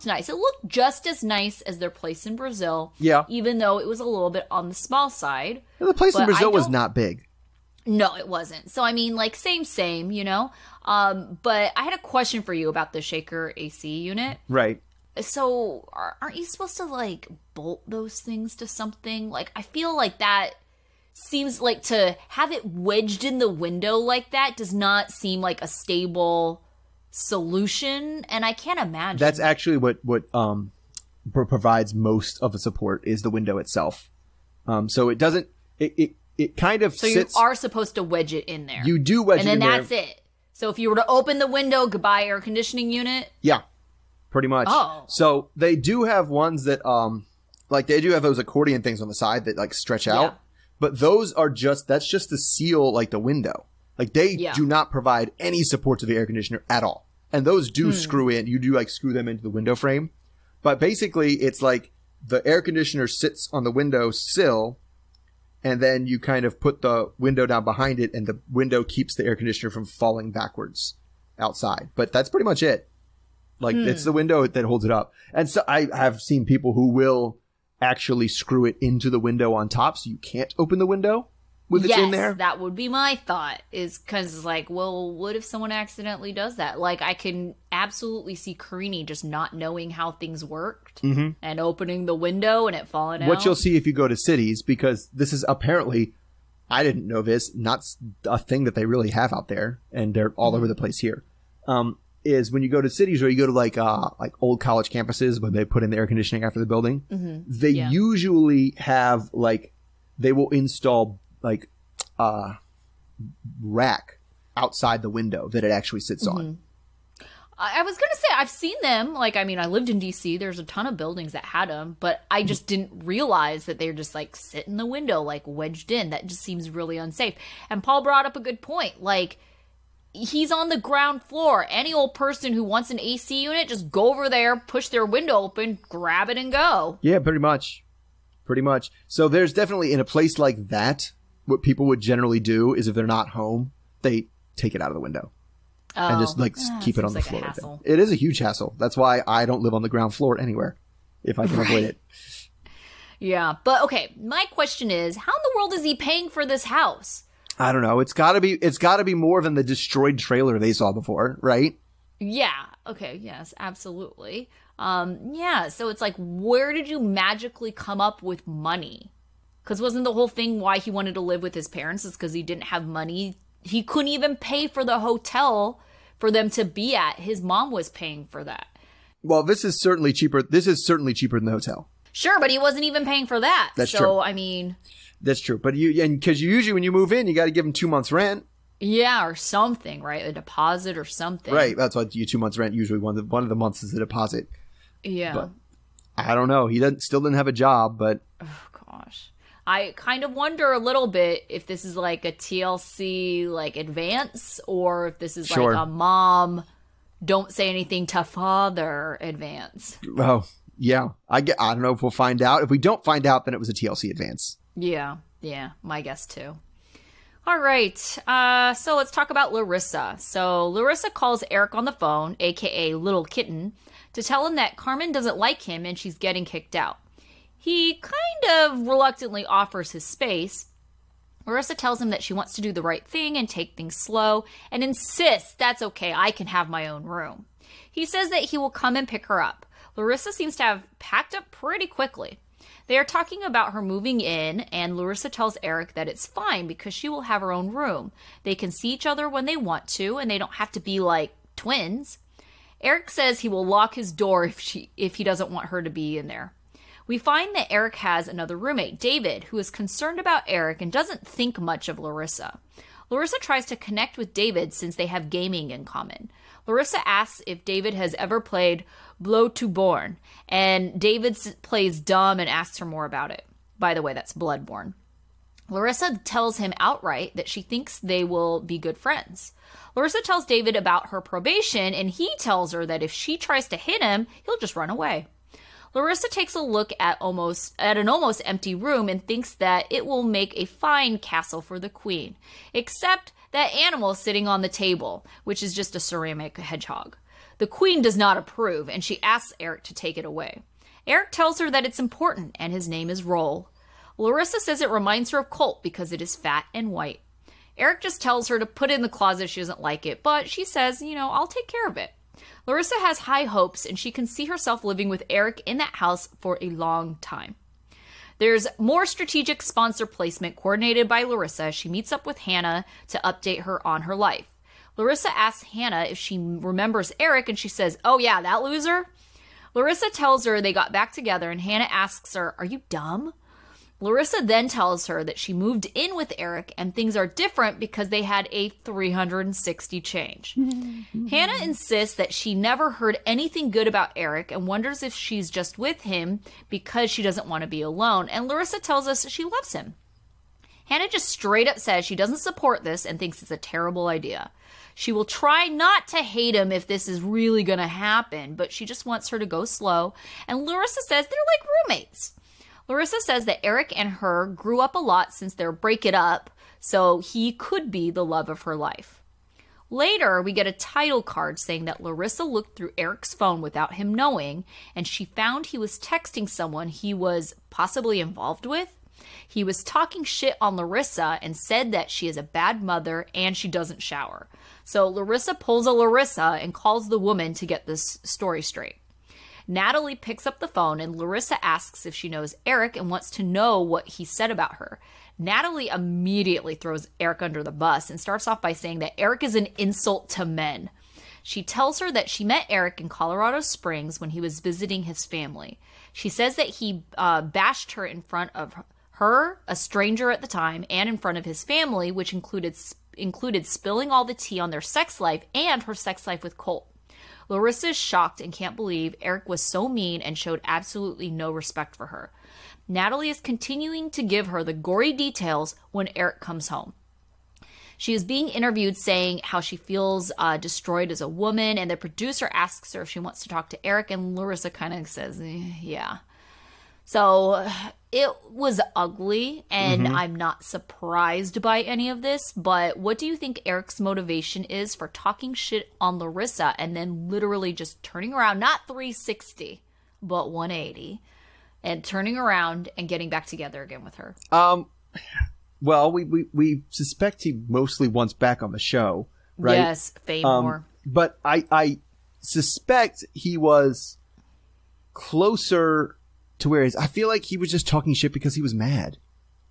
nice. It looked just as nice as their place in Brazil. Yeah. Even though it was a little bit on the small side. The place in Brazil was not big. No, it wasn't. So, I mean, like, same, you know? But I had a question for you about the shaker AC unit. Right. So, aren't you supposed to, like, bolt those things to something? Like, I feel like that seems like to have it wedged in the window like that does not seem like a stable solution, and I can't imagine. That's actually what provides most of the support is the window itself. So it doesn't. It kind of so sits. You are supposed to wedge it in there. You do wedge it in there, and then that's it. So if you were to open the window, goodbye air conditioning unit. Yeah, pretty much. Oh, so they do have ones that like they do have those accordion things on the side that like stretch out, yeah. But those are that's just to seal like the window. Like they do not provide any support to the air conditioner at all. And those do screw in. You do like screw them into the window frame. But basically it's like the air conditioner sits on the window sill and then you kind of put the window down behind it and the window keeps the air conditioner from falling backwards outside. But that's pretty much it. Like, it's the window that holds it up. And so I have seen people who will actually screw it into the window on top so you can't open the window with it in there. Yes, that would be my thought, is because it's like, well, what if someone accidentally does that? Like, I can absolutely see Karini just not knowing how things worked and opening the window and it falling out. What you'll see if you go to cities, because this is apparently, I didn't know this, not a thing that they really have out there, and they're all over the place here. Is when you go to cities or you go to like old college campuses when they put in the air conditioning after the building, they usually have like, they will install like rack outside the window that it actually sits on. I was going to say, I've seen them. Like, I mean, I lived in DC. There's a ton of buildings that had them, but I just didn't realize that they're just like sit in the window, like wedged in. That just seems really unsafe. And Paul brought up a good point. Like, he's on the ground floor. Any old person who wants an AC unit, just go over there, push their window open, grab it, and go. Yeah, pretty much. Pretty much. So there's definitely, in a place like that, what people would generally do is if they're not home, they take it out of the window. And just like keep it on the floor. Like it is a huge hassle. That's why I don't live on the ground floor anywhere if I can avoid it. Yeah. But okay, my question is, how in the world is he paying for this house? I don't know. It's gotta be more than the destroyed trailer they saw before, right? Yeah. Okay. Yes, absolutely. Yeah. So it's like, where did you magically come up with money? Because wasn't the whole thing why he wanted to live with his parents is because he didn't have money? He couldn't even pay for the hotel for them to be at. His mom was paying for that. Well, this is certainly cheaper. This is certainly cheaper than the hotel. Sure, but he wasn't even paying for that. That's true. So, I mean... That's true. But because you usually when you move in, you got to give them 2 months rent. Yeah, or something, right? A deposit or something. Right. That's why you 2 months rent. Usually one of the months is a deposit. Yeah. But I don't know. He still didn't have a job, but... Oh, gosh. I kind of wonder a little bit if this is like a TLC like advance or if this is like a mom don't say anything to father advance. Oh, yeah. I don't know if we'll find out. If we don't find out, then it was a TLC advance. Yeah, my guess too. All right, so let's talk about Larissa. So Larissa calls Eric on the phone, aka Little Kitten, to tell him that Carmen doesn't like him and she's getting kicked out. He kind of reluctantly offers his space. Larissa tells him that she wants to do the right thing and take things slow and insists that's okay, I can have my own room. He says that he will come and pick her up. Larissa seems to have packed up pretty quickly. They are talking about her moving in, and Larissa tells Eric that it's fine because she will have her own room. They can see each other when they want to, and they don't have to be like twins. Eric says he will lock his door if he doesn't want her to be in there. We find that Eric has another roommate, David, who is concerned about Eric and doesn't think much of Larissa. Larissa tries to connect with David since they have gaming in common. Larissa asks if David has ever played Blow to Born, and David plays dumb and asks her more about it. By the way, that's Bloodborne. Larissa tells him outright that she thinks they will be good friends. Larissa tells David about her probation, and he tells her that if she tries to hit him, he'll just run away. Larissa takes a look at an almost empty room and thinks that it will make a fine castle for the queen, except that animal sitting on the table, which is just a ceramic hedgehog. The queen does not approve, and she asks Eric to take it away. Eric tells her that it's important, and his name is Roll. Larissa says it reminds her of Colt because it is fat and white. Eric just tells her to put it in the closet, she doesn't like it, but she says, I'll take care of it. Larissa has high hopes, and she can see herself living with Eric in that house for a long time. There's more strategic sponsor placement coordinated by Larissa as she meets up with Hannah to update her on her life. Larissa asks Hannah if she remembers Eric, and she says, "Oh yeah, that loser?" Larissa tells her they got back together, and Hannah asks her, "Are you dumb?" Larissa then tells her that she moved in with Eric and things are different because they had a 360 change. Hannah insists that she never heard anything good about Eric and wonders if she's just with him because she doesn't want to be alone. And Larissa tells us she loves him. Hannah just straight up says she doesn't support this and thinks it's a terrible idea. She will try not to hate him if this is really going to happen, but she just wants her to go slow. And Larissa says they're like roommates. Larissa says that Eric and her grew up a lot since their break it up, so he could be the love of her life. Later, we get a title card saying that Larissa looked through Eric's phone without him knowing, and she found he was texting someone he was possibly involved with. He was talking shit on Larissa and said that she is a bad mother and she doesn't shower. So Larissa pulls a Larissa and calls the woman to get this story straight. Natalie picks up the phone and Larissa asks if she knows Eric and wants to know what he said about her. Natalie immediately throws Eric under the bus and starts off by saying that Eric is an insult to men. She tells her that she met Eric in Colorado Springs when he was visiting his family. She says that he bashed her in front of her, a stranger at the time, and in front of his family, which included spilling all the tea on their sex life and her sex life with Colt. Larissa is shocked and can't believe Eric was so mean and showed absolutely no respect for her. Natalie is continuing to give her the gory details when Eric comes home. She is being interviewed saying how she feels destroyed as a woman, and the producer asks her if she wants to talk to Eric, and Larissa kind of says, yeah. So it was ugly, and I'm not surprised by any of this, but what do you think Eric's motivation is for talking shit on Larissa and then literally just turning around, not 360, but 180, and turning around and getting back together again with her? Well, we suspect he mostly wants back on the show, right? Yes, Faye more. But I suspect he was closer to where I feel like he was just talking shit because he was mad.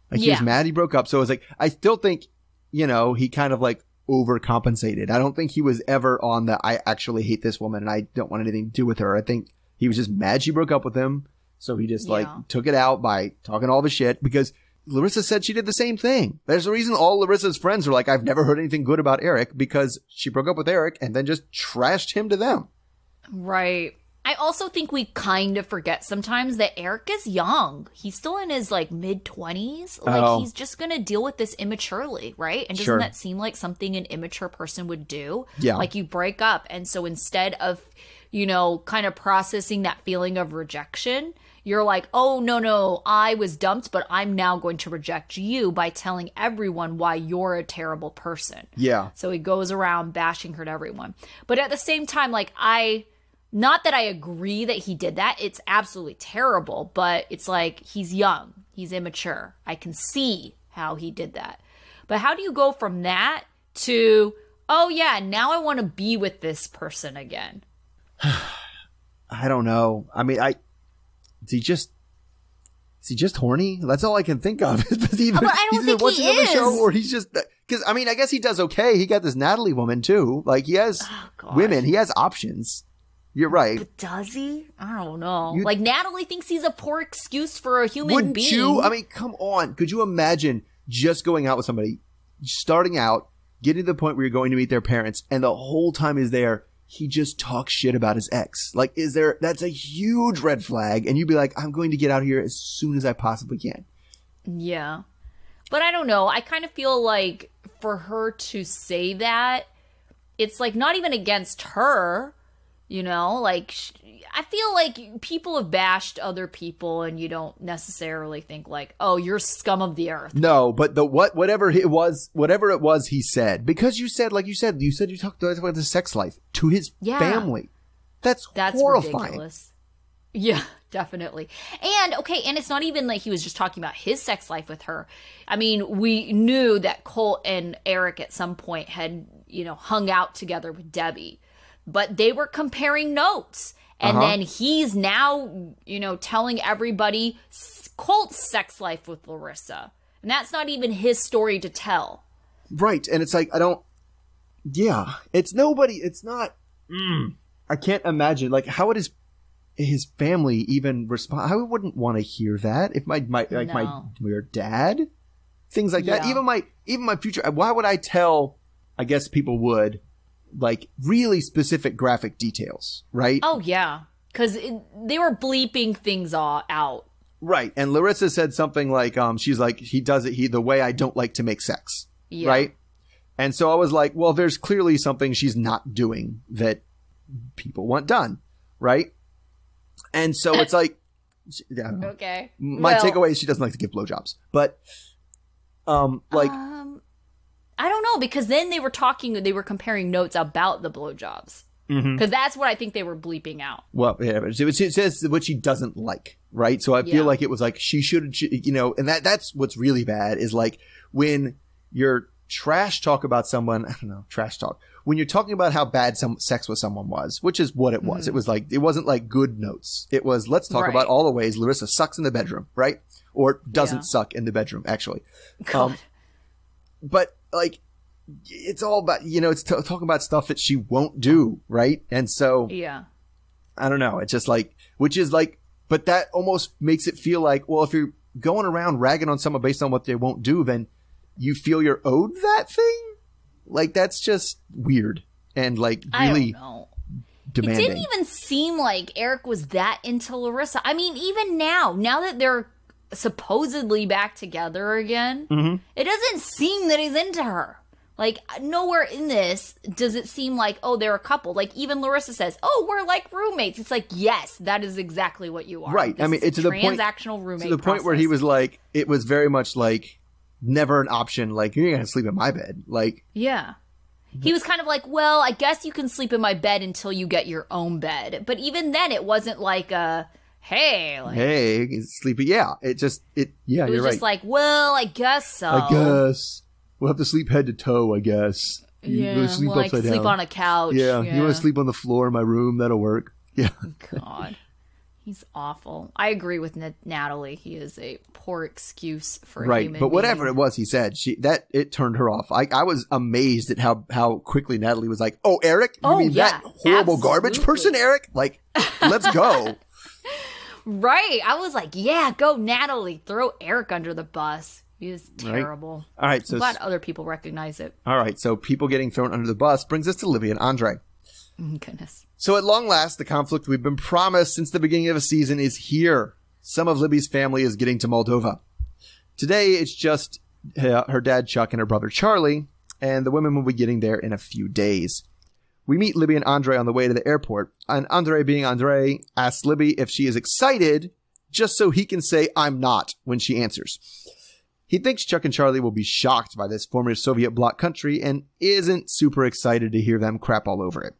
Like he was mad he broke up. So it was like, I still think, he kind of like overcompensated. I don't think he was ever on the, I actually hate this woman and I don't want anything to do with her. I think he was just mad she broke up with him. So he just like took it out by talking all the shit because Larissa said she did the same thing. There's a reason all Larissa's friends are like, I've never heard anything good about Eric because she broke up with Eric and then just trashed him to them. Right. I also think we kind of forget sometimes that Eric is young. He's still in his like mid-20s. Like he's just going to deal with this immaturely, right? And doesn't that seem like something an immature person would do? Yeah. Like you break up. And so instead of, kind of processing that feeling of rejection, you're like, oh, no, I was dumped, but I'm now going to reject you by telling everyone why you're a terrible person. Yeah. So he goes around bashing her to everyone. But at the same time, like not that I agree that he did that. It's absolutely terrible, but it's like he's young. He's immature. I can see how he did that. But how do you go from that to, oh yeah, now I want to be with this person again? I don't know. I mean, is he just horny? That's all I can think of. But I don't think he is. Show, or he's just, because I mean, I guess he does okay. He got this Natalie woman too. Like he has women. He has options. You're right. But does he? I don't know. Like Natalie thinks he's a poor excuse for a human wouldn't being. You? I mean, come on. Could you imagine just going out with somebody, starting out, getting to the point where you're going to meet their parents, and the whole time he's there, he just talks shit about his ex. Like, that's a huge red flag. And you'd be like, I'm going to get out of here as soon as I possibly can. Yeah. But I don't know. I kind of feel like for her to say that, it's like not even against her, like I feel like people have bashed other people and you don't necessarily think like, oh, you're scum of the earth. No, but whatever it was he said, because you said you talked about the sex life to his family. That's horrifying. Ridiculous. Yeah, definitely. And it's not even like he was just talking about his sex life with her. I mean, we knew that Colt and Eric at some point had, hung out together with Debbie, but they were comparing notes. And then he's now, telling everybody Colt's sex life with Larissa. And that's not even his story to tell. Right. And it's like, it's not, I can't imagine, like, how would his family even respond? I wouldn't want to hear that if my dad, things like that. Even my future, why would I tell, I guess people would, like really specific graphic details, right? Oh yeah, because they were bleeping things all out. Right, and Larissa said something like, she's like, he does it the way I don't like to make sex, right? And so I was like, well, there's clearly something she's not doing that people want done, right? And so it's like, okay, my takeaway is she doesn't like to give blowjobs, but I don't know, because then they were comparing notes about the blowjobs. Because that's what I think they were bleeping out. Well, yeah, but it says what she doesn't like, right? So I feel like it was like she should, and that's what's really bad is like when you're trash talk about someone, I don't know, trash talk. When you're talking about how bad some sex with someone was, which is what it was. It was like, it wasn't like good notes. It was, let's talk about all the ways Larissa sucks in the bedroom, right? Or doesn't suck in the bedroom, actually. But like, it's all about, it's talking about stuff that she won't do, right? And so, I don't know. It's just like, which is like, but that almost makes it feel like, well, if you're going around ragging on someone based on what they won't do, then you feel you're owed that thing? Like, that's just weird and like really demanding. It didn't even seem like Eric was that into Larissa. I mean, even now that they're supposedly back together again, it doesn't seem that he's into her. Like, nowhere in this does it seem like, oh, they're a couple. Like, even Larissa says, oh, we're like roommates. It's like, yes, that is exactly what you are. Right. This I mean, it's to the point, transactional roommate to the point where he was like, it was very much like, never an option. Like, you're going to sleep in my bed. Like, yeah. He was kind of like, well, I guess you can sleep in my bed until you get your own bed. But even then, it wasn't like a, hey. Like, hey, sleepy. Yeah. It was you're right. just like, well, I guess so. I guess. We'll have to sleep head to toe, I guess. Sleep upside down. Sleep on a couch. Yeah. You want to sleep on the floor in my room? That'll work. Yeah. God. He's awful. I agree with Natalie. He is a poor excuse for a human but whatever being. it was he said, it turned her off. I was amazed at how quickly Natalie was like, "Oh, Eric, you mean that horrible garbage person, Eric? Like, let's go." Right. I was like, "Yeah, go, Natalie. Throw Eric under the bus. He is terrible." Right. All right, so I'm glad other people recognize it. All right, so people getting thrown under the bus brings us to Libby and Andrei. Goodness. So at long last, the conflict we've been promised since the beginning of the season is here. Some of Libby's family is getting to Moldova. Today, it's just her dad, Chuck, and her brother, Charlie, and the women will be getting there in a few days. We meet Libby and Andrei on the way to the airport, and Andrei, being Andrei, asks Libby if she is excited, just so he can say, "I'm not," when she answers. He thinks Chuck and Charlie will be shocked by this former Soviet bloc country and isn't super excited to hear them crap all over it.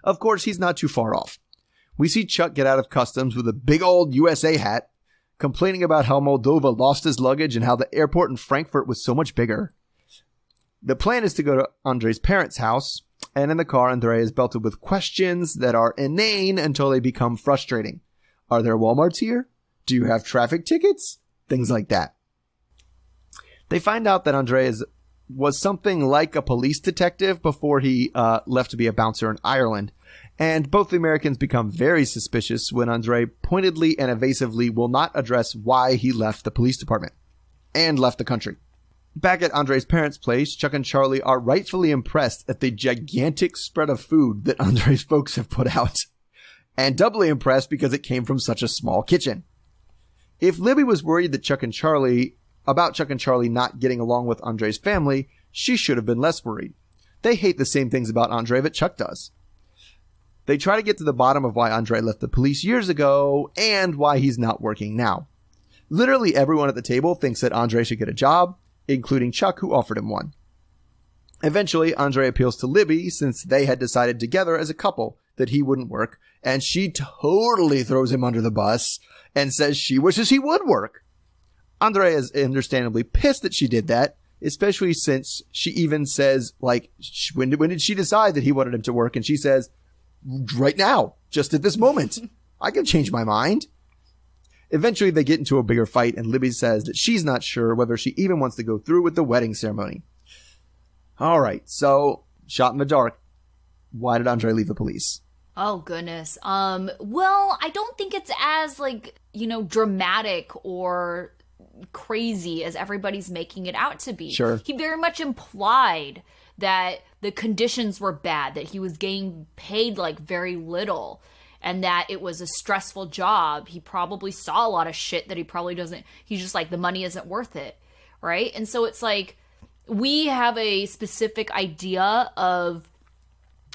Of course, he's not too far off. We see Chuck get out of customs with a big old USA hat, complaining about how Moldova lost his luggage and how the airport in Frankfurt was so much bigger. The plan is to go to Andrei's parents' house, and in the car, Andrei is belted with questions that are inane until they become frustrating. Are there Walmarts here? Do you have traffic tickets? Things like that. They find out that Andrei was something like a police detective before he left to be a bouncer in Ireland. And both the Americans become very suspicious when Andrei pointedly and evasively will not address why he left the police department and left the country. Back at Andrei's parents' place, Chuck and Charlie are rightfully impressed at the gigantic spread of food that Andrei's folks have put out. And doubly impressed because it came from such a small kitchen. If Libby was worried that Chuck and Charlie not getting along with Andrei's family, she should have been less worried. They hate the same things about Andrei that Chuck does. They try to get to the bottom of why Andrei left the police years ago and why he's not working now. Literally everyone at the table thinks that Andrei should get a job, including Chuck, who offered him one. Eventually, Andrei appeals to Libby since they had decided together as a couple that he wouldn't work, and she totally throws him under the bus and says she wishes he would work. Andrei is understandably pissed that she did that, especially since she even says, like, when did she decide that he wanted him to work? And she says, right now, just at this moment. I can change my mind. Eventually, they get into a bigger fight, and Libby says that she's not sure whether she even wants to go through with the wedding ceremony. All right, so, shot in the dark. Why did Andrei leave the police? Oh, goodness. Well, I don't think it's as, dramatic or crazy as everybody's making it out to be. Sure. He very much implied that the conditions were bad, that he was getting paid very little, and that it was a stressful job. He probably saw a lot of shit that he probably doesn't, he's just like, the money isn't worth it, right? And so it's like, we have a specific idea of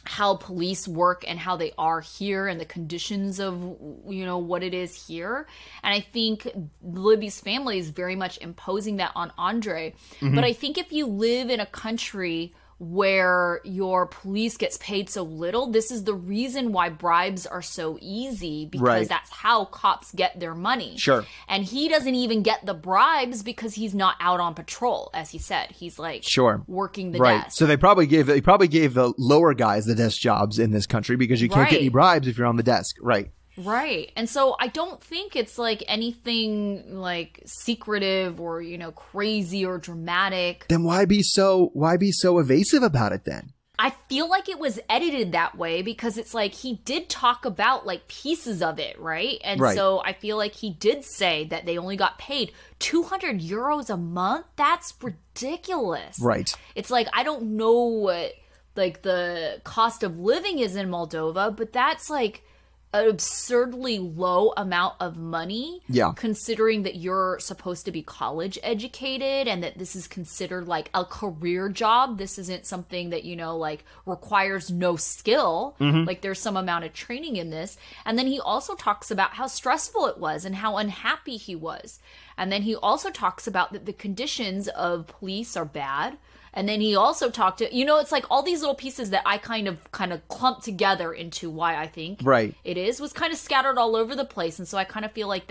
how police work and how they are here and the conditions of, you know, what it is here. And I think Libby's family is very much imposing that on Andrei. But I think if you live in a country where your police gets paid so little, this is the reason why bribes are so easy, because that's how cops get their money. Sure. And he doesn't even get the bribes because he's not out on patrol, as he said. He's like working the desk. So they probably gave the lower guys the desk jobs in this country because you can't get any bribes if you're on the desk. Right. Right. And so I don't think it's like anything like secretive or, you know, crazy or dramatic. Then why be so evasive about it then? I feel like it was edited that way because it's like he did talk about like pieces of it, right? And so I feel like he did say that they only got paid 200 euros a month. That's ridiculous. Right. It's like, I don't know what like the cost of living is in Moldova, but that's like an absurdly low amount of money, considering that you're supposed to be college educated and that this is considered like a career job. This isn't something that, you know, like requires no skill. Like there's some amount of training in this. And then he also talks about how stressful it was and how unhappy he was. And then he also talks about that the conditions of police are bad. And then he also talked to, you know, it's like all these little pieces that I kind of clumped together into why I think it was kind of scattered all over the place. And so I kind of feel like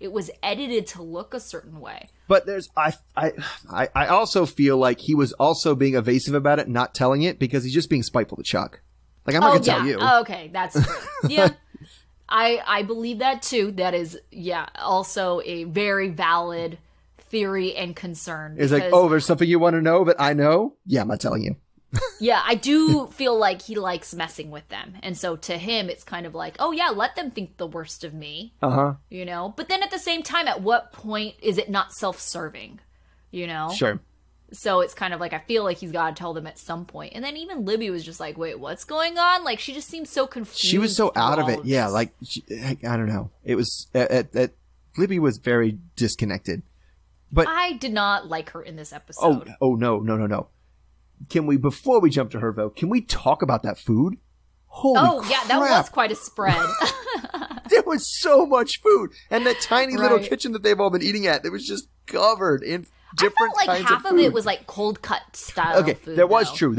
it was edited to look a certain way. But I also feel like he was also being evasive about it, not telling it because he's just being spiteful to Chuck. Like, I'm not going to tell you. Oh, okay, that's true. Yeah. I believe that too. That is, also a very valid theory and concern. It's like, oh, there's something you want to know that I know? Yeah, I'm not telling you. Yeah, I do feel like he likes messing with them. And so to him, it's kind of like, oh yeah, let them think the worst of me. You know? But then at the same time, at what point is it not self-serving? You know? Sure. So it's kind of like, I feel like he's got to tell them at some point. And then even Libby was just like, wait, what's going on? Like, she just seems so confused. She was so out of it. Yeah, like, I don't know. It was, Libby was very disconnected. But I did not like her in this episode. Oh, no. Can we, before we jump to her, though, can we talk about that food? Holy crap. That was quite a spread. There was so much food. And that tiny little kitchen that they've all been eating at, it was just covered in different kinds of food. I felt like half of it was like cold cut style food. That was true.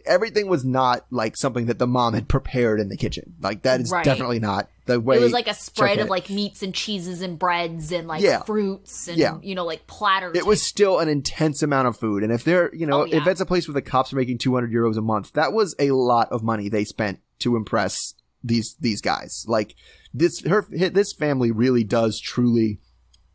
Everything was not like something that the mom had prepared in the kitchen. Like, that is definitely not the way. It was like a spread of like meats and cheeses and breads and like fruits and, you know, like platters. It was still an intense amount of food. And if they're, you know, if it's a place where the cops are making 200 euros a month, that was a lot of money they spent to impress these guys. Like, this family really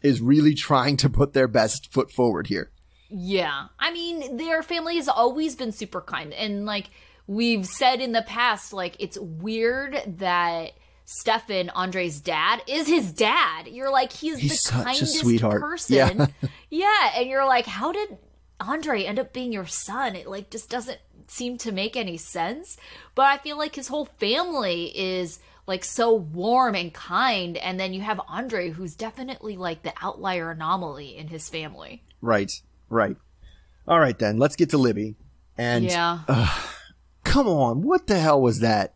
is really trying to put their best foot forward here. Yeah. I mean, their family has always been super kind. And like we've said in the past, like, it's weird that Stefan, Andrei's dad, is his dad. You're like, he's the kindest person. Yeah. And you're like, how did Andrei end up being your son? It like just doesn't seem to make any sense. But I feel like his whole family is like so warm and kind, and then you have Andrei, who's definitely like the outlier anomaly in his family. Right. All right, then let's get to Libby. And come on, what the hell was that?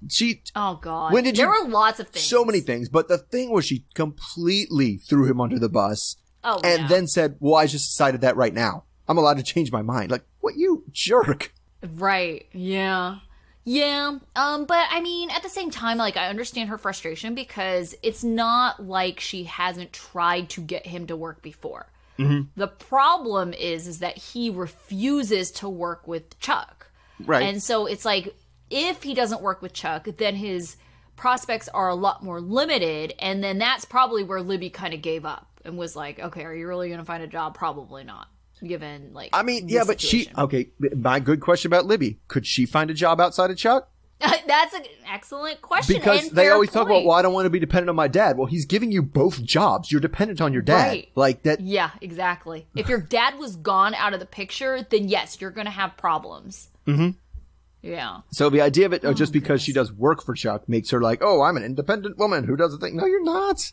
Oh God, there were lots of things, so many things, but the thing was she completely threw him under the bus, and then said, "Well, I just decided that right now. I'm allowed to change my mind." Like, what, you jerk? Right? Yeah. Yeah, but I mean, at the same time, like, I understand her frustration because it's not like she hasn't tried to get him to work before. The problem is that he refuses to work with Chuck. Right. And so it's like, if he doesn't work with Chuck, then his prospects are a lot more limited, and then that's probably where Libby kind of gave up and was like, okay, are you really going to find a job? Probably not. Given, like, I mean, yeah, but my good question about Libby. Could she find a job outside of Chuck? That's an excellent question. Because they always talk about, well, I don't want to be dependent on my dad. Well, he's giving you both jobs. You're dependent on your dad. Right. Like that. Yeah, exactly. If your dad was gone out of the picture, then yes, you're going to have problems. Yeah. So the idea of it, just because she does work for Chuck makes her like, oh, I'm an independent woman who does a thing. No, you're not.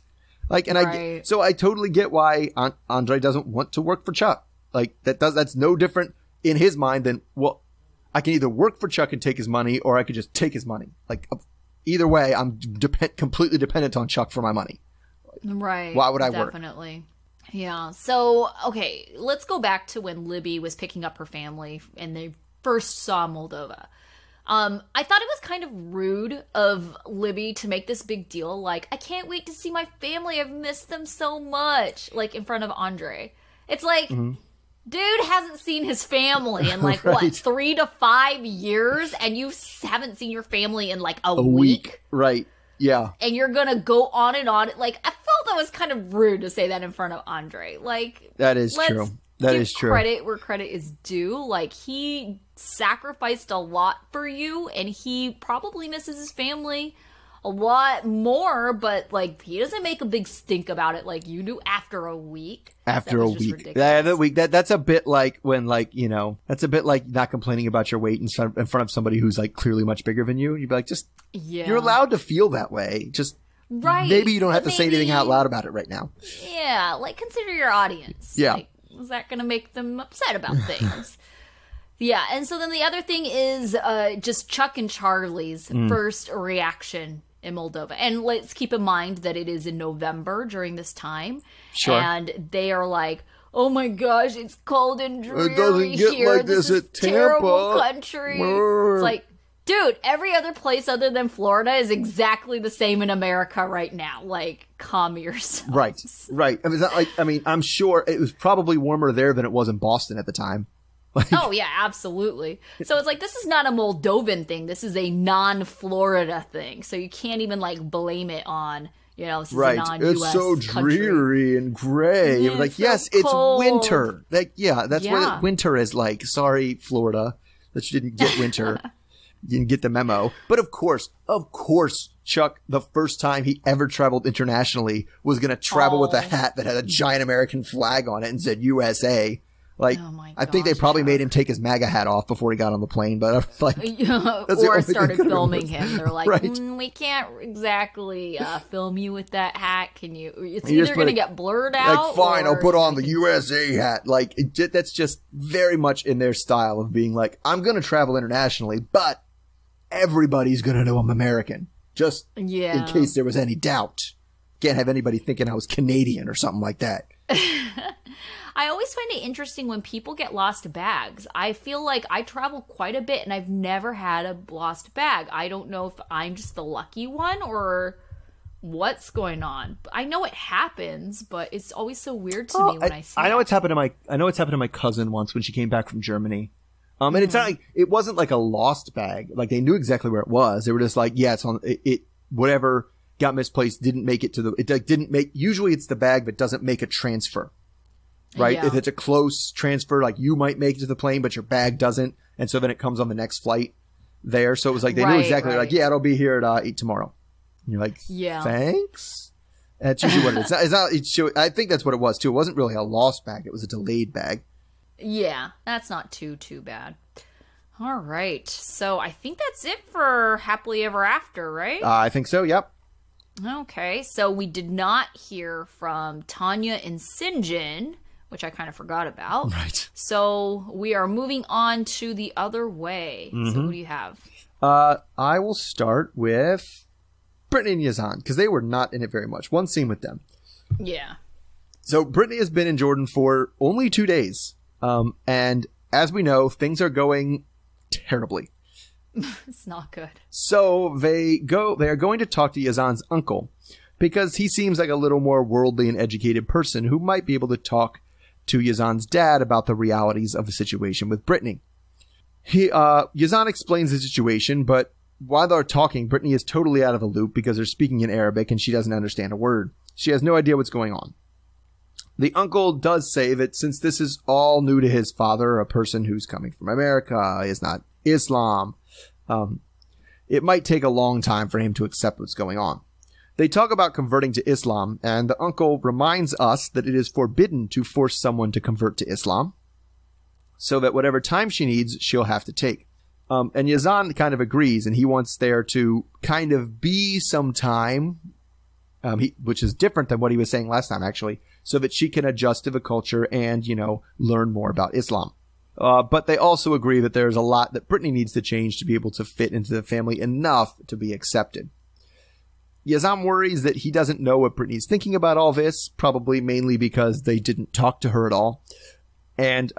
Like, and I totally get why Andrei doesn't want to work for Chuck. Like, that's no different in his mind than, well, I can either work for Chuck and take his money, or I could just take his money. Like, either way, I'm completely dependent on Chuck for my money. Right. Why would I work? Definitely. Yeah. So, okay, let's go back to when Libby was picking up her family and they first saw Moldova. I thought it was kind of rude of Libby to make this big deal, like, I can't wait to see my family, I've missed them so much, like, in front of Andrei. It's like, dude hasn't seen his family in, like, Right. what, 3 to 5 years? And you haven't seen your family in, like, a week? Right. Yeah. And you're gonna go on and on. Like, I felt that was kind of rude to say that in front of Andrei. Like, That is true. That is true. Credit where credit is due. Like, he sacrificed a lot for you, and he probably misses his family a lot more, but, like, he doesn't make a big stink about it like you do after a week. After a week. That's a bit like when, like, you know, that's a bit like not complaining about your weight in front of somebody who's, like, clearly much bigger than you. You'd be like, just, you're allowed to feel that way. Just, maybe you don't have to say anything out loud about it right now. Yeah, like, consider your audience. Yeah. Like, is that going to make them upset about things? Yeah, and so then the other thing is just Chuck and Charlie's first reaction in Moldova. And let's keep in mind that it is in November during this time. Sure. And they are like, oh my gosh, it's cold and dreary It doesn't get here. like this is at Tampa. terrible country. It's like, dude, every other place other than Florida is exactly the same in America right now. Like, calm yourself. Right. I mean, it's not like, I mean, I'm sure it was probably warmer there than it was in Boston at the time. Like, oh, yeah, absolutely. So it's like, this is not a Moldovan thing. This is a non-Florida thing. So you can't even, like, blame it on, you know, this is a non-US It's so dreary and gray. Yeah, like, it's yes, so it's cold. winter. Like, yeah, that's what winter is like. Sorry, Florida, that you didn't get winter. You didn't get the memo. But of course, Chuck, the first time he ever traveled internationally, was going to travel with a hat that had a giant American flag on it and said USA. Like, I think they probably made him take his MAGA hat off before he got on the plane, but I was like, or started filming him. They're like, right. We can't exactly film you with that hat. Can you? It's either going to get blurred out. Like, fine, or I'll put on the USA hat. Like, that's just very much in their style of being like, I'm going to travel internationally, but everybody's going to know I'm American. Just in case there was any doubt. Can't have anybody thinking I was Canadian or something like that. I always find it interesting when people get lost bags. I feel like I travel quite a bit and I've never had a lost bag. I don't know if I'm just the lucky one or what's going on. I know it happens, but it's always so weird to me when I see it. I know it's happened to my cousin once when she came back from Germany. And it's not like, it wasn't like a lost bag. Like, they knew exactly where it was. They were just like, yeah, it's on it whatever got misplaced didn't make it to usually it's the bag that doesn't make a transfer. Right? Yeah. If it's a close transfer, like, you might make it to the plane, but your bag doesn't. And so then it comes on the next flight there. So it was like, they knew exactly, like, yeah, it'll be here at 8 tomorrow. And you're like, thanks? That's usually what it is. I think that's what it was, too. It wasn't really a lost bag. It was a delayed bag. Yeah, that's not too bad. All right. So I think that's it for Happily Ever After, right? I think so, yep. Okay. So we did not hear from Tanya and Sinjin, which I kind of forgot about. Right. So we are moving on to the other way. So who do you have? I will start with Brittany and Yazan, because they were not in it very much. One scene with them. Yeah. So Brittany has been in Jordan for only 2 days. And as we know, things are going terribly. It's not good. So they are going to talk to Yazan's uncle, because he seems like a little more worldly and educated person who might be able to talk to Yazan's dad about the realities of the situation with Brittany. Yazan explains the situation, but while they're talking, Brittany is totally out of the loop because they're speaking in Arabic and she doesn't understand a word. She has no idea what's going on. The uncle does say that since this is all new to his father, a person who's coming from America, is not Islam, it might take a long time for him to accept what's going on. They talk about converting to Islam, and the uncle reminds us that it is forbidden to force someone to convert to Islam, so that whatever time she needs, she'll have to take. And Yazan kind of agrees, and he wants there to kind of be some time, which is different than what he was saying last time, actually, so that she can adjust to the culture and, learn more about Islam. But they also agree that there's a lot that Brittany needs to change to be able to fit into the family enough to be accepted. Yazan worries that he doesn't know what Brittany's thinking about all this, probably mainly because they didn't talk to her at all. And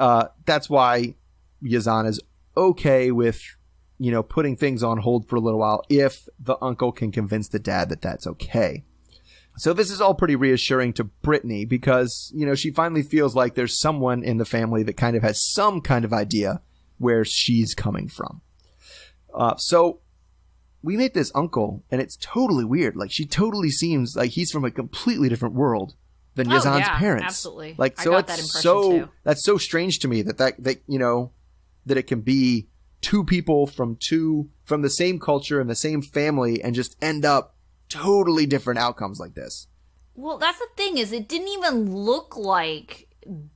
that's why Yazan is okay with, putting things on hold for a little while if the uncle can convince the dad that that's okay. So this is all pretty reassuring to Brittany because, she finally feels like there's someone in the family that kind of has some kind of idea where she's coming from. So we meet this uncle, and it's totally weird. Like, she totally seems like he's from a completely different world than Yazan's parents. Absolutely. Like, so I got that impression too. That's so strange to me that it can be two people from the same culture and the same family and just end up totally different outcomes like this. Well, that's the thing is it didn't even look like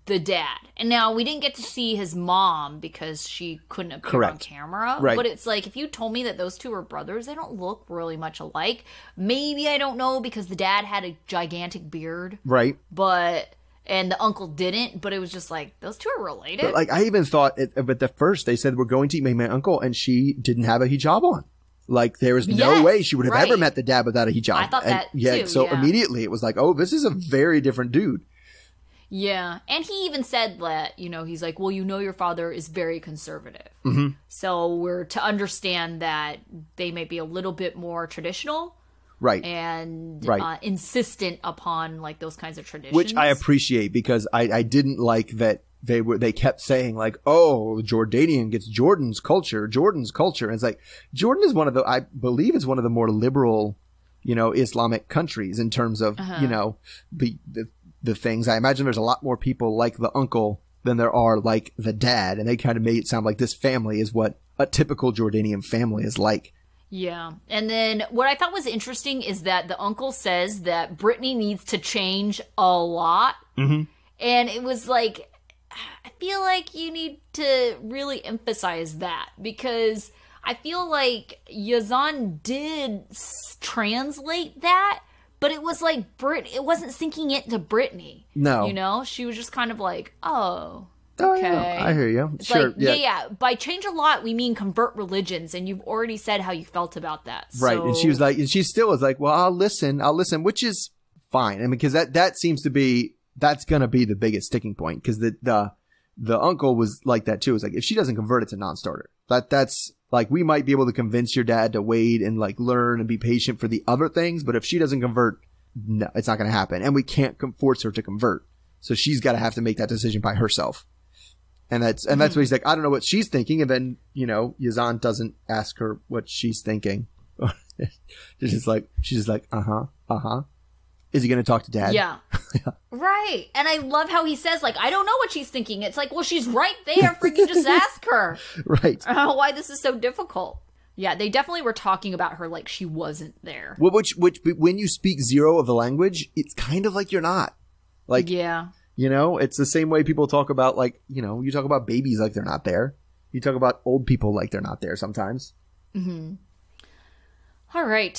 the dad. And now we didn't get to see his mom because she couldn't appear on camera. Right. But it's like if you told me that those two were brothers, they don't look really much alike. Maybe, I don't know, because the dad had a gigantic beard. Right. And the uncle didn't, but it was just like, those two are related. But like, I even thought, but the first they said, we're going to meet my uncle, and she didn't have a hijab on. Like, there was no way she would have ever met the dad without a hijab. I thought that too, So immediately it was like, oh, this is a very different dude. Yeah. And he even said that, he's like, well, your father is very conservative. Mm-hmm. So we're to understand that they may be a little bit more traditional. Right. And insistent upon like those kinds of traditions. Which I appreciate because I didn't like that they kept saying like, oh, Jordanian gets Jordan's culture. And it's like, Jordan is I believe is one of the more liberal, Islamic countries in terms of, the things. I imagine there's a lot more people like the uncle than there are like the dad. And they kind of made it sound like this family is what a typical Jordanian family is like. Yeah. And then what I thought was interesting is that the uncle says that Brittany needs to change a lot. Mm-hmm. And it was like, I feel like you need to really emphasize that because I feel like Yazan did translate that, but it was like it wasn't sinking into Brittany. No. She was just kind of like, oh, okay. Yeah, I hear you. It's sure. Like, yeah. By change a lot, we mean convert religions, and you've already said how you felt about that. Right. And she was like, and she still was like, well, I'll listen, which is fine. I mean, because that seems to be, that's going to be the biggest sticking point. Because the uncle was like that too. It's like, if she doesn't convert, it's a non-starter. That's like, we might be able to convince your dad to wait and like learn and be patient for the other things. But if she doesn't convert, no, it's not going to happen. And we can't force her to convert. So she's got to have to make that decision by herself. And that's what he's like, I don't know what she's thinking. And then, Yazan doesn't ask her what she's thinking. she's just like, uh-huh. Is he going to talk to dad? Yeah. Right. And I love how he says, like, I don't know what she's thinking. It's like, well, she's right there. Freaking just ask her. Right. Why this is so difficult. Yeah, they definitely were talking about her like she wasn't there. Well, which when you speak zero of the language, it's kind of like you're not. Like, yeah. It's the same way people talk about, like, you talk about babies like they're not there. You talk about old people like they're not there sometimes. Mm-hmm. All right.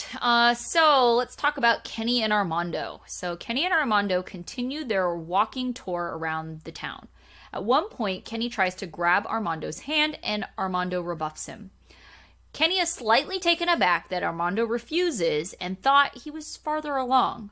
So let's talk about Kenny and Armando. So Kenny and Armando continue their walking tour around the town. At one point, Kenny tries to grab Armando's hand and Armando rebuffs him. Kenny is slightly taken aback that Armando refuses and thought he was farther along.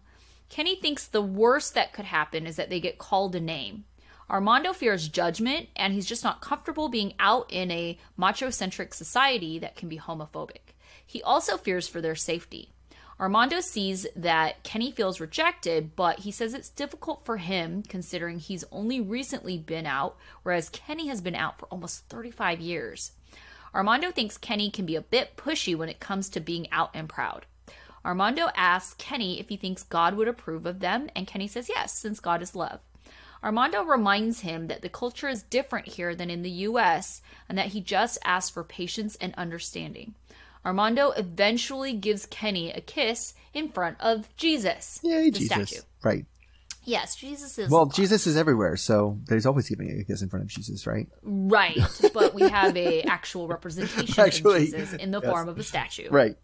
Kenny thinks the worst that could happen is that they get called a name. Armando fears judgment, and he's just not comfortable being out in a macho-centric society that can be homophobic. He also fears for their safety. Armando sees that Kenny feels rejected, but he says it's difficult for him considering he's only recently been out, whereas Kenny has been out for almost 35 years. Armando thinks Kenny can be a bit pushy when it comes to being out and proud. Armando asks Kenny if he thinks God would approve of them, and Kenny says yes, since God is love. Armando reminds him that the culture is different here than in the U.S., and that he just asks for patience and understanding. Armando eventually gives Kenny a kiss in front of Jesus, the Jesus. Statue. Right. Yes, Jesus is... Well, Jesus is everywhere, so there's always giving a kiss in front of Jesus, right? Right, but we have a actual representation of Jesus in the form of a statue. Right.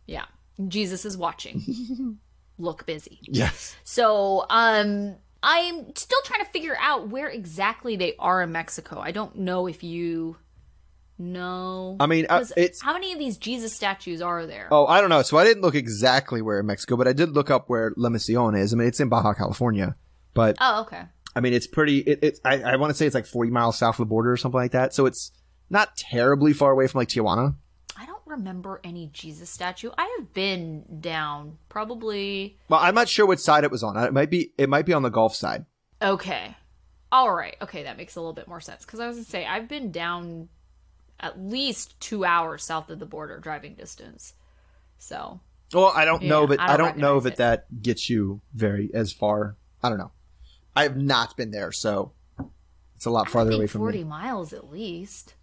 Yeah. Jesus is watching. Look busy. Yes. So, I'm still trying to figure out where exactly they are in Mexico. I don't know if you know. I mean, it's... How many of these Jesus statues are there? Oh, I don't know. So I didn't look exactly where in Mexico, but I did look up where La Misión is. I mean, it's in Baja California. But, oh, okay. I mean, it's pretty... I want to say it's like 40 miles south of the border or something like that. So it's not terribly far away from like Tijuana. I don't remember any Jesus statue. I have been down probably... Well, I'm not sure which side it was on. It might be on the Gulf side. Okay. All right. Okay, that makes a little bit more sense. Because I was going to say, I've been down at least 2 hours south of the border driving distance. So... Well, I don't know, but I don't know it. that gets you very as far. I don't know. I have not been there, so it's a lot farther away from 40 me. miles at least.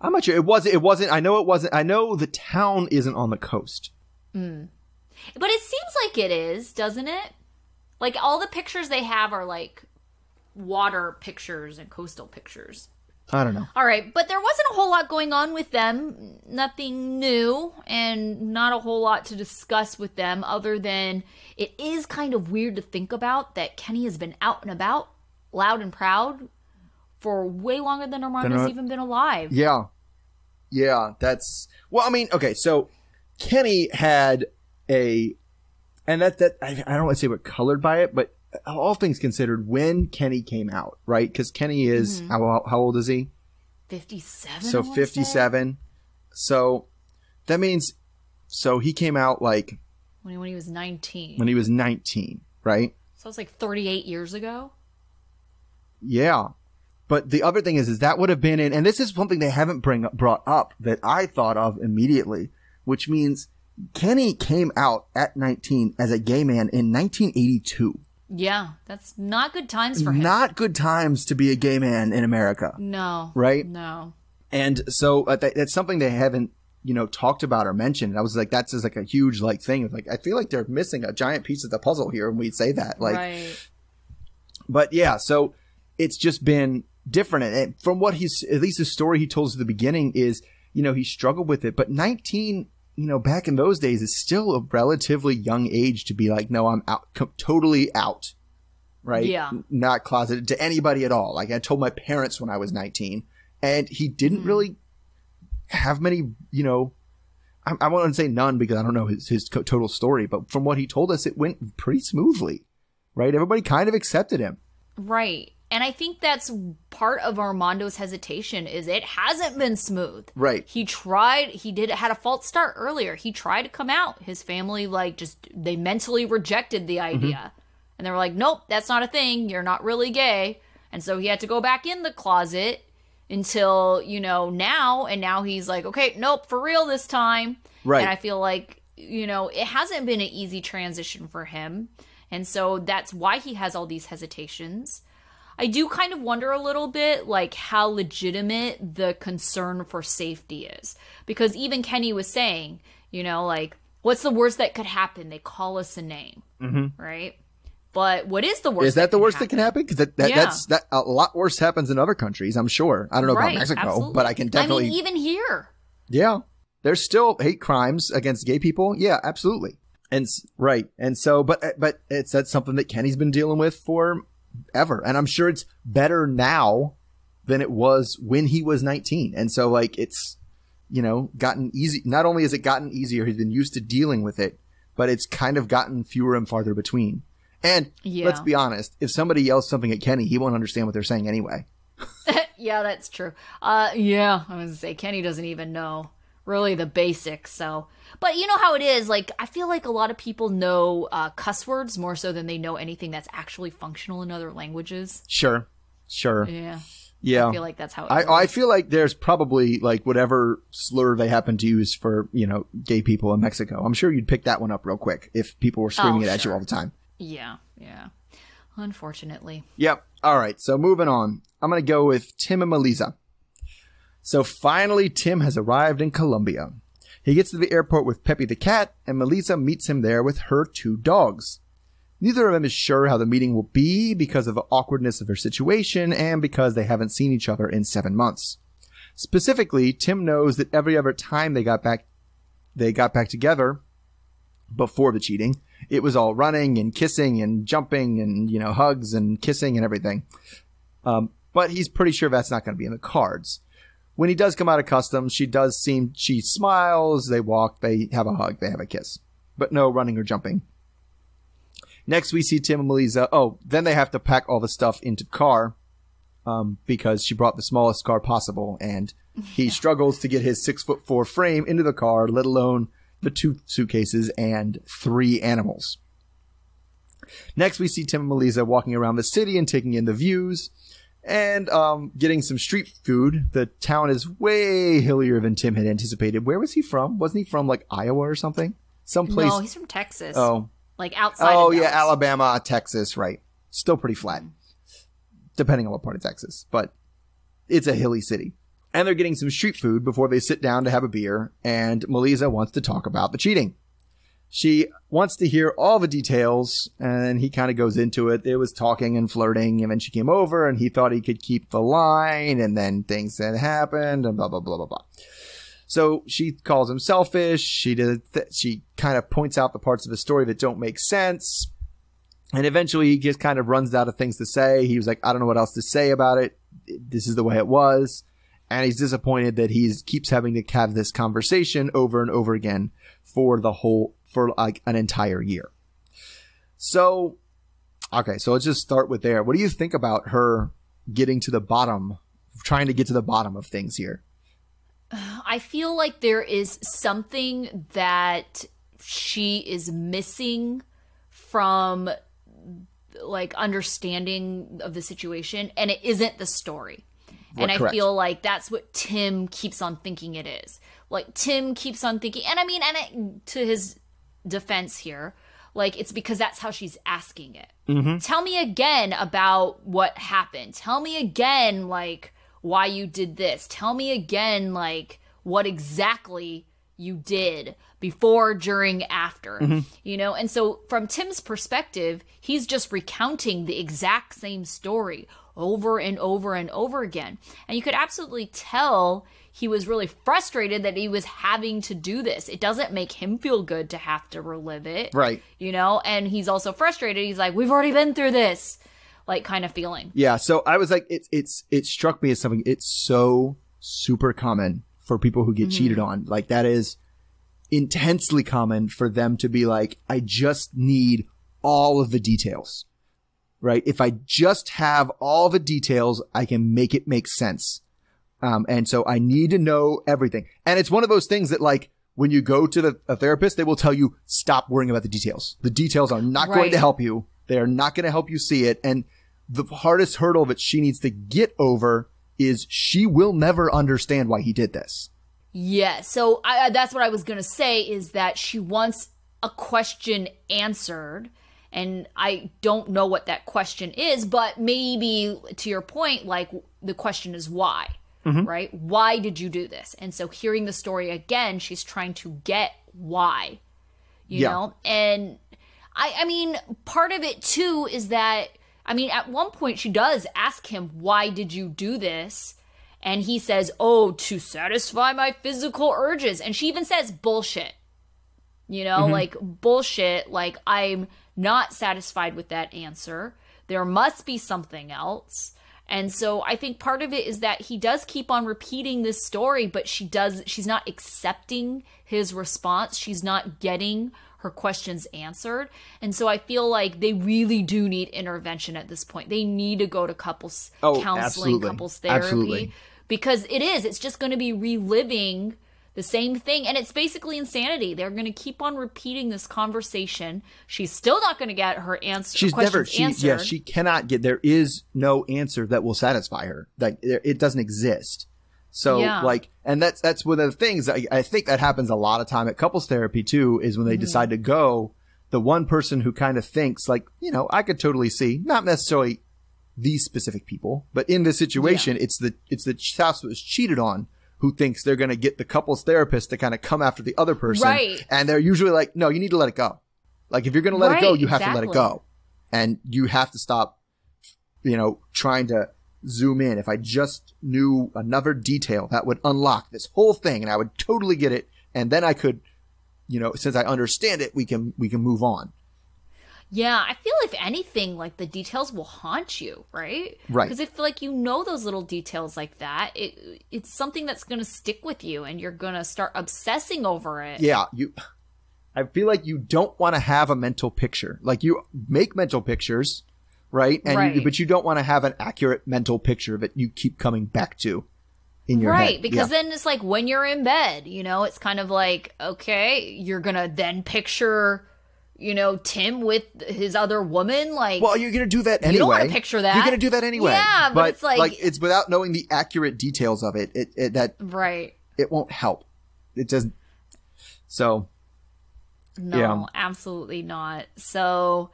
I'm not sure. It wasn't. I know it wasn't. I know the town isn't on the coast. But it seems like it is, doesn't it? Like, all the pictures they have are, like, water pictures and coastal pictures. I don't know. All right, but there wasn't a whole lot going on with them. Nothing new, and not a whole lot to discuss with them other than it is kind of weird to think about that Kenny has been out and about, loud and proud, for way longer than Armando's even been alive. Yeah. Yeah, that's... Well, I mean, okay, so Kenny had a... And that I don't want to say we're colored by it, but all things considered, when Kenny came out, right? Because Kenny is... How old is he? 57, So 57. So that means... So he came out like... When he was 19. When he was 19, right? So it's like 38 years ago? Yeah. But the other thing is that would have been in, and this is something they haven't brought up that I thought of immediately, which means Kenny came out at 19 as a gay man in 1982. Yeah, that's not good times for him. Not good times to be a gay man in America. No. Right? No. And so that's something they haven't, talked about or mentioned. And I was like, that's just like a huge thing. Like, I feel like they're missing a giant piece of the puzzle here when we say that. Like, right. But yeah, so it's just been different. And from what at least the story he told us at the beginning is, he struggled with it. But 19, back in those days is still a relatively young age to be like, no, I'm out, totally out. Right? Yeah. Not closeted to anybody at all. Like, I told my parents when I was 19, and he didn't really have many, I won't say none because I don't know his total story, but from what he told us, it went pretty smoothly. Right? Everybody kind of accepted him. Right. And I think that's part of Armando's hesitation is it hasn't been smooth. Right. He had a false start earlier. He tried to come out. His family, they mentally rejected the idea. And they were like, nope, that's not a thing. You're not really gay. And so he had to go back in the closet until, now. And now he's like, okay, nope, for real this time. Right. And I feel like, it hasn't been an easy transition for him. And so that's why he has all these hesitations. I do kind of wonder a little bit, how legitimate the concern for safety is. Because even Kenny was saying, what's the worst that could happen? They call us a name, right? But what is the worst? Is that the worst that can happen? Because that's a lot worse happens in other countries, I'm sure. I don't know about Mexico, absolutely. but I can definitely... even here. Yeah. There's still hate crimes against gay people. Yeah, absolutely. And right. And so, but that's something that Kenny's been dealing with for ever. And I'm sure it's better now than it was when he was 19. And so it's, gotten easy. Not only has it gotten easier, he's been used to dealing with it, but it's kind of gotten fewer and farther between. And let's be honest, if somebody yells something at Kenny, he won't understand what they're saying anyway. Yeah, that's true. Yeah, I was going to say, Kenny doesn't even know really the basics. So, but you know how it is. I feel like a lot of people know cuss words more so than they know anything that's actually functional in other languages. Sure. Yeah. Yeah. I feel like that's how it I feel like there's probably whatever slur they happen to use for, gay people in Mexico. I'm sure you'd pick that one up real quick if people were screaming it at you all the time. Yeah. Unfortunately. Yep. All right. So moving on. I'm going to go with Tim and Melyza. So finally, Tim has arrived in Colombia. He gets to the airport with Pepe the cat, and Melyza meets him there with her 2 dogs. Neither of them is sure how the meeting will be because of the awkwardness of their situation and because they haven't seen each other in 7 months. Specifically, Tim knows that every other time they got back together before the cheating, it was all running and kissing and jumping and, you know, hugs and kissing and everything. But he's pretty sure that's not going to be in the cards. When he does come out of customs, she smiles, they walk, they have a hug, they have a kiss. But no running or jumping. Next, we see Tim and Melyza. Oh, then they have to pack all the stuff into the car because she brought the smallest car possible, and he struggles to get his 6'4" frame into the car, let alone the 2 suitcases and 3 animals. Next, we see Tim and Melyza walking around the city and taking in the views and getting some street food. The town is way hillier than Tim had anticipated. Where was he from? Wasn't he from, like, Iowa or something? Someplace. No, he's from Texas. Oh. Like outside of Dallas. Alabama, Texas, right. Still pretty flat, depending on what part of Texas. But it's a hilly city. And they're getting some street food before they sit down to have a beer. And Melyza wants to talk about the cheating. She wants to hear all the details, and he kind of goes into it. It was talking and flirting, and then she came over, and he thought he could keep the line, and then things had happened, and blah, blah, blah, blah, blah. So she calls him selfish. She kind of points out the parts of the story that don't make sense. And eventually he just kind of runs out of things to say. He was like, I don't know what else to say about it. This is the way it was. And he's disappointed that he keeps having to have this conversation over and over again for like an entire year. So, okay, so let's just start with there. What do you think about her trying to get to the bottom of things here? I feel like there is something that she is missing from, like, understanding of the situation, and it isn't the story. And I feel like that's what Tim keeps on thinking it is. Like, Tim keeps on thinking, to his defense here, like, it's because that's how she's asking it. Mm-hmm. Tell me again about what happened. Tell me again, like, why you did this. Tell me again, like, what exactly you did before, during, after, you know? And so from Tim's perspective, he's just recounting the exact same story over and over and over again. And you could absolutely tell he was really frustrated that he was having to do this. It doesn't make him feel good to have to relive it. Right. You know? And he's also frustrated. He's like, we've already been through this. Like, kind of feeling. Yeah, so I was like, it struck me as something, it's so super common for people who get cheated on. Like, that is intensely common for them to be like, I just need all of the details, right? If I just have all the details, I can make it make sense. And so I need to know everything. And it's one of those things that, like, when you go to a therapist, they will tell you, stop worrying about the details. The details are not going to help you. They are not going to help you see it. And the hardest hurdle that she needs to get over is she will never understand why he did this. Yeah, so that's what I was going to say, is that she wants a question answered, and I don't know what that question is, but maybe, to your point, like, the question is why, right? Why did you do this? And so hearing the story again, she's trying to get why, you know? And I mean, part of it, too, is that, I mean, at one point she does ask him, why did you do this? And he says, oh, to satisfy my physical urges. And she even says bullshit, you know, like, bullshit. Like, I'm not satisfied with that answer. There must be something else. And so I think part of it is that he does keep on repeating this story, but she's not accepting his response. She's not getting her questions answered. And so I feel like they really do need intervention at this point. They need to go to couples counseling, couples therapy, because it's just going to be reliving the same thing. And it's basically insanity. They're going to keep on repeating this conversation. She's still not going to get her answered. Yeah, she cannot get, there is no answer that will satisfy her. Like, it doesn't exist. So, like, and that's one of the things I think that happens a lot of time at couples therapy too, is when they decide to go, the one person who kind of thinks, like, you know, I could totally see, not necessarily these specific people, but in this situation, it's the spouse that was cheated on who thinks they're going to get the couples therapist to kind of come after the other person. Right. And they're usually like, no, you need to let it go. Like, if you're going to let it go, you have to let it go. And you have to stop, you know, trying to zoom in. If I just knew another detail, that would unlock this whole thing and I would totally get it. And then I could, you know, since I understand it, we can move on. Yeah, I feel if anything, like the details will haunt you, right? Right. Because if like you know those little details like that, it's something that's going to stick with you, and you're going to start obsessing over it. Yeah, I feel like you don't want to have a mental picture. Like you make mental pictures, right? And but you don't want to have an accurate mental picture that you keep coming back to in your head. Right, because then it's like when you're in bed, you know, it's kind of like, okay, you're going to then picture, you know, Tim with his other woman. Like, well, you're going to do that anyway. You don't want to picture that. You're going to do that anyway. Yeah, but it's like it's without knowing the accurate details of it. It won't help. It doesn't. So. No, yeah. Absolutely not. So,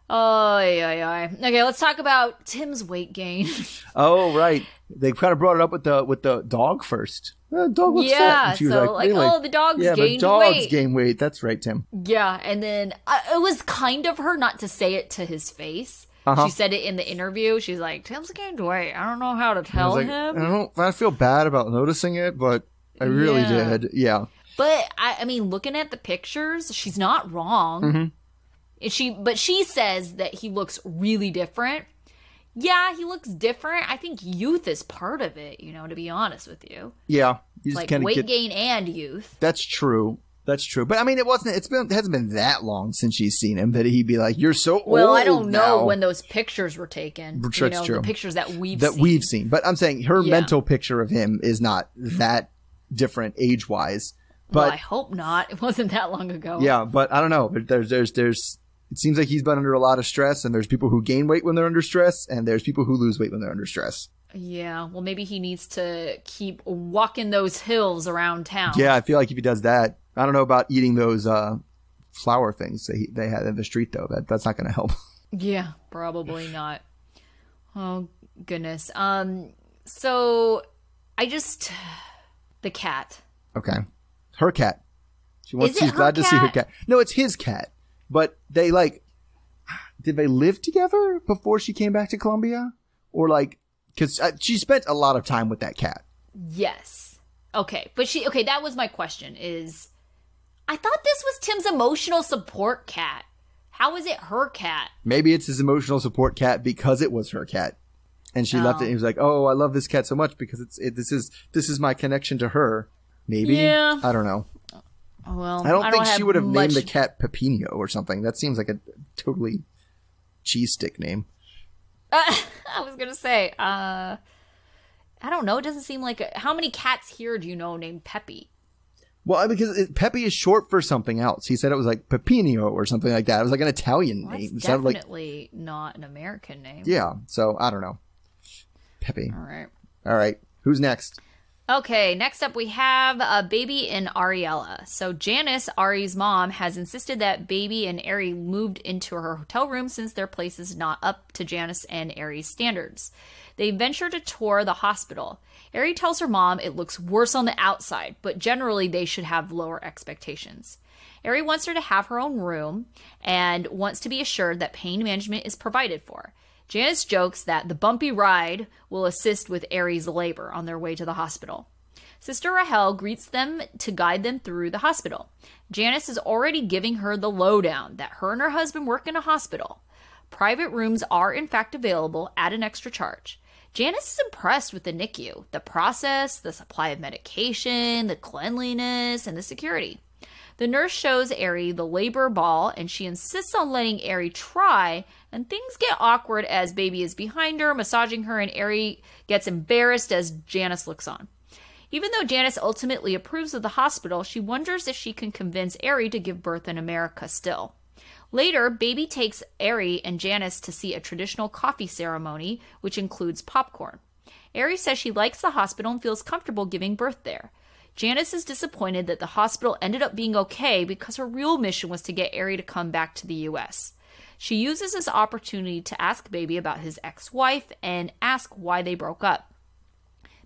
okay, let's talk about Tim's weight gain. Oh, right. They kind of brought it up with the dog first. The dog looks fat. And she was so really? Oh, the dog's gained weight. Yeah, the dog's gained weight. That's right, Tim. Yeah, and then it was kind of her not to say it to his face. She said it in the interview. She's like, Tim's gained weight. I don't know how to tell him. I feel bad about noticing it, but I really did. Yeah. But I mean, looking at the pictures, she's not wrong. Mm-hmm. But she says that he looks really different. Yeah, he looks different. I think youth is part of it, you know, to be honest with you. Yeah. You just like weight gain and youth. That's true. That's true. But I mean, it hasn't been that long since she's seen him that he'd be like, you're so old. Well, I don't know when those pictures were taken. True, you know, true. The pictures that we've seen. But I'm saying her mental picture of him is not that different age-wise. But, well, I hope not. It wasn't that long ago. Yeah, but I don't know. But there's it seems like he's been under a lot of stress, and there's people who gain weight when they're under stress, and there's people who lose weight when they're under stress. Yeah, well, maybe he needs to keep walking those hills around town. Yeah, I feel like if he does that, I don't know about eating those flour things they had in the street, though. That's not going to help. Yeah, probably not. Oh, goodness. So, the cat. Okay. Her cat. She's glad to see her cat. No, it's his cat. But they did they live together before she came back to Colombia? Or because she spent a lot of time with that cat. Yes. Okay. But that was my question I thought this was Tim's emotional support cat. How is it her cat? Maybe it's his emotional support cat because it was her cat. And she left it and he was like, oh, I love this cat so much because this is my connection to her. Maybe. Yeah. I don't know. Well, I don't think she would have named the cat Pepino or something. That seems like a totally cheese stick name. I was going to say, I don't know. It doesn't seem like how many cats here do you know named Peppy? Well, because Peppy is short for something else. He said it was like Pepino or something like that. It was like an Italian name. It's definitely not an American name. Yeah. So I don't know. Peppy. All right. Who's next? Okay, next up we have Baby and Ariella. So Janice, Ari's mom, has insisted that Baby and Ari moved into her hotel room since their place is not up to Janice and Ari's standards. They venture to tour the hospital. Ari tells her mom it looks worse on the outside, but generally they should have lower expectations. Ari wants her to have her own room and wants to be assured that pain management is provided for. Janice jokes that the bumpy ride will assist with Ari's labor on their way to the hospital. Sister Rahel greets them to guide them through the hospital. Janice is already giving her the lowdown that her and her husband work in a hospital. Private rooms are in fact available at an extra charge. Janice is impressed with the NICU, the process, the supply of medication, the cleanliness, and the security. The nurse shows Ari the labor ball, and she insists on letting Ari try, and things get awkward as Baby is behind her, massaging her, and Ari gets embarrassed as Janice looks on. Even though Janice ultimately approves of the hospital, she wonders if she can convince Ari to give birth in America still. Later, Baby takes Ari and Janice to see a traditional coffee ceremony, which includes popcorn. Ari says she likes the hospital and feels comfortable giving birth there. Janice is disappointed that the hospital ended up being okay because her real mission was to get Ari to come back to the U.S. She uses this opportunity to ask Baby about his ex-wife and ask why they broke up.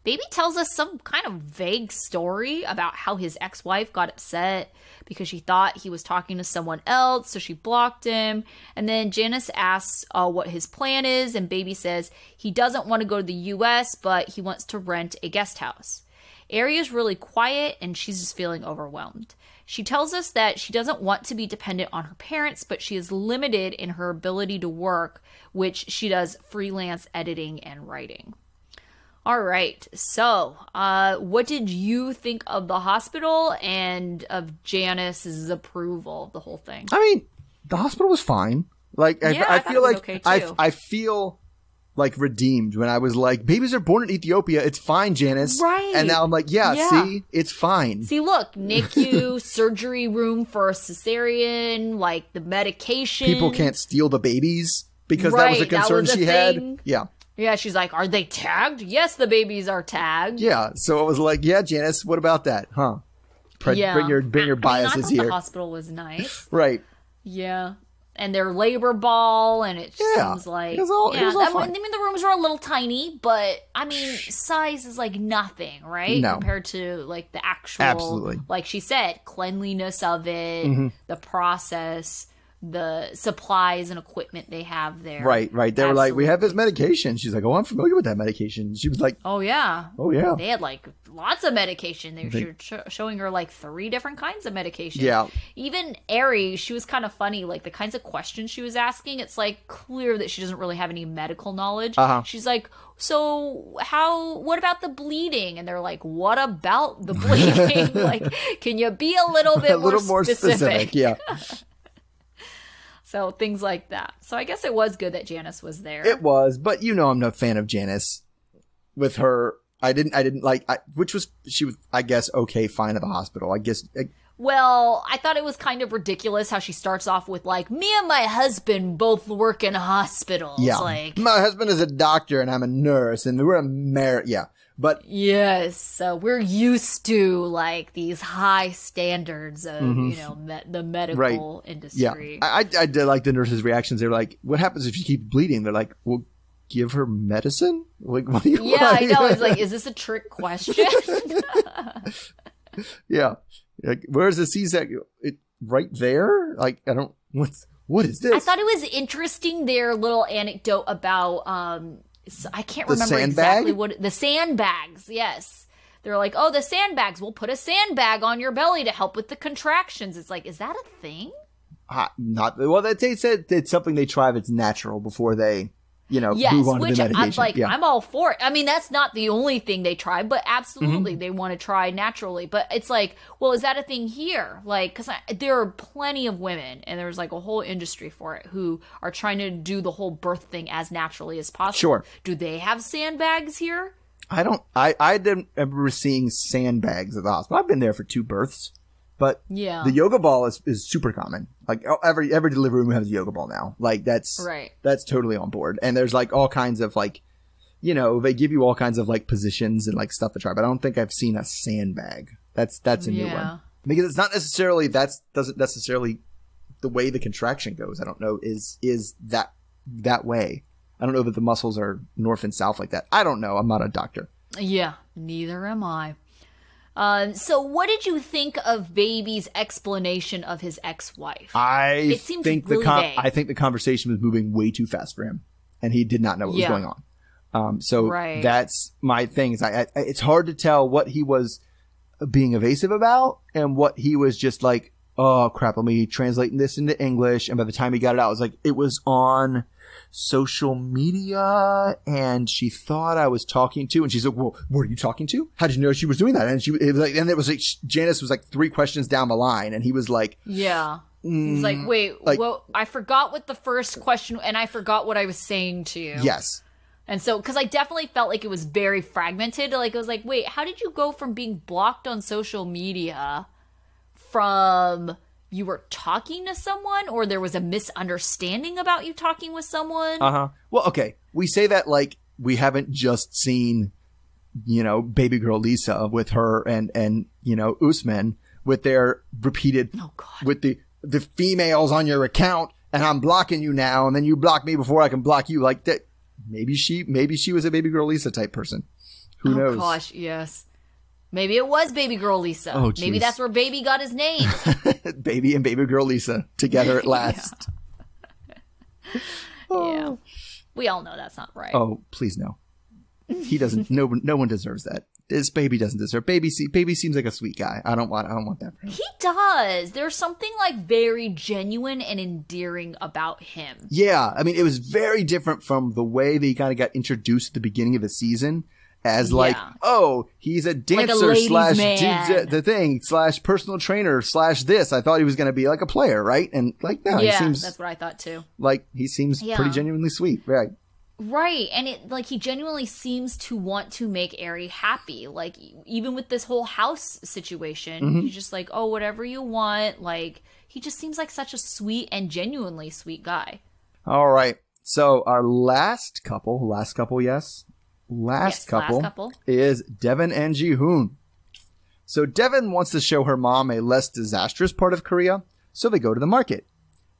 Baby tells us some kind of vague story about how his ex-wife got upset because she thought he was talking to someone else, so she blocked him. And then Janice asks what his plan is, and Baby says he doesn't want to go to the U.S., but he wants to rent a guest house. Ari is really quiet and she's just feeling overwhelmed. She tells us that she doesn't want to be dependent on her parents, but she is limited in her ability to work, which she does freelance editing and writing. All right, so what did you think of the hospital and of Janice's approval of the whole thing? I mean, the hospital was fine. Like, I feel like okay I feel like redeemed when I was like, babies are born in Ethiopia. It's fine, Janice. Right. And now I'm like, yeah. See, it's fine. See, look, NICU, surgery room for a cesarean, like the medication. People can't steal the babies because that was a concern she had. Yeah. Yeah, she's like, are they tagged? Yes, the babies are tagged. Yeah, so it was like, yeah, Janice, what about that? Huh? Bring your biases here. The hospital was nice. Right. Yeah. And their labor ball, and it seems like... It was all fine. I mean, the rooms were a little tiny, but, I mean, size is like nothing, right? No. Compared to, like, the actual... Absolutely. Like she said, cleanliness of it, the process... the supplies and equipment they have there. Right. They were like, we have this medication. She's like, oh, I'm familiar with that medication. She was like, oh, yeah. They had, like, lots of medication. They were showing her, like, 3 different kinds of medication. Yeah. Even Ari, she was kind of funny. Like, the kinds of questions she was asking, it's, like, clear that she doesn't really have any medical knowledge. She's like, so what about the bleeding? And they're like, what about the bleeding? Like, can you be a little bit more specific? Yeah. So things like that. So I guess it was good that Janice was there. It was, but I'm no fan of Janice. With her, I didn't like, she was, I guess, okay, fine at the hospital. I guess. Well, I thought it was kind of ridiculous how she starts off with like, me and my husband both work in hospitals. Yeah. Like, my husband is a doctor and I'm a nurse and we're married. Yeah. But yes, so we're used to like these high standards of the medical industry. Yeah, I did like the nurses' reactions. They're like, "What happens if you keep bleeding?" They're like, "Well, give her medicine." Like, what do you? Yeah, I know. It's like, is this a trick question? Yeah, like, where's the C-section? Right there. Like, I don't. What is this? I thought it was interesting. Their little anecdote about I can't remember exactly what the sandbags. Yes. They're like, oh, the sandbags. We'll put a sandbag on your belly to help with the contractions. It's like, is that a thing? They said it's something they try if it's natural before they, move on to the medication. I'm like, I'm all for it. I mean, that's not the only thing they try, but absolutely they want to try naturally. But it's like, well, is that a thing here? Like, because there are plenty of women, and there's like a whole industry for it, who are trying to do the whole birth thing as naturally as possible. Sure. Do they have sandbags here? I didn't remember seeing sandbags at the hospital. I've been there for 2 births. But the yoga ball is super common. Like every delivery room has a yoga ball now. Like that's totally on board. And there's like all kinds of like, they give you all kinds of like positions and like stuff to try. But I don't think I've seen a sandbag. That's a new one, because it's not necessarily doesn't necessarily the way the contraction goes. I don't know is that way. I don't know that the muscles are north and south like that. I don't know. I'm not a doctor. Yeah, neither am I. So what did you think of Baby's explanation of his ex-wife? I think the conversation was moving way too fast for him, and he did not know what was going on. That's my thing. Is it's hard to tell what he was being evasive about and what he was just like, oh crap, let me translate this into English. And by the time he got it out, it was on social media, and she thought I was talking to, and she's like, well, what are you talking to? How did you know she was doing that? And it was like Janice was like 3 questions down the line, and he was like, yeah. He's like, wait, well, I forgot what the first question, and I forgot what I was saying to you. Yes. And so, because I definitely felt like it was very fragmented. Like, it was like, wait, how did you go from being blocked on social media from you were talking to someone, or there was a misunderstanding about you talking with someone? Well, okay. We say that like we haven't just seen, baby girl Lisa with her and Usman with their repeated, with the females on your account, and I'm blocking you now, and then you block me before I can block you. Like that. Maybe she was a baby girl Lisa type person. Who knows? Oh gosh, yes. Maybe it was baby girl Lisa. Oh, maybe that's where baby got his name. Baby and baby girl Lisa together at last. Yeah. We all know that's not right. Oh, please no. He doesn't. No one deserves that. this baby doesn't deserve. Baby seems like a sweet guy. I don't want that for him. He does. There's something like very genuine and endearing about him. Yeah, I mean, it was very different from the way they kind of got introduced at the beginning of the season as like, oh, he's a dancer like a the thing / personal trainer / this. I thought he was going to be like a player, right? And like, no, he seems that's what I thought too. Like he seems pretty genuinely sweet, right? Right, and it like he genuinely seems to want to make Ari happy. Like even with this whole house situation, he's just like, "Oh, whatever you want." Like he just seems like such a sweet and genuinely sweet guy. All right. So our last couple, yes. Last couple is Deavan and Jihoon. So Deavan wants to show her mom a less disastrous part of Korea, so they go to the market.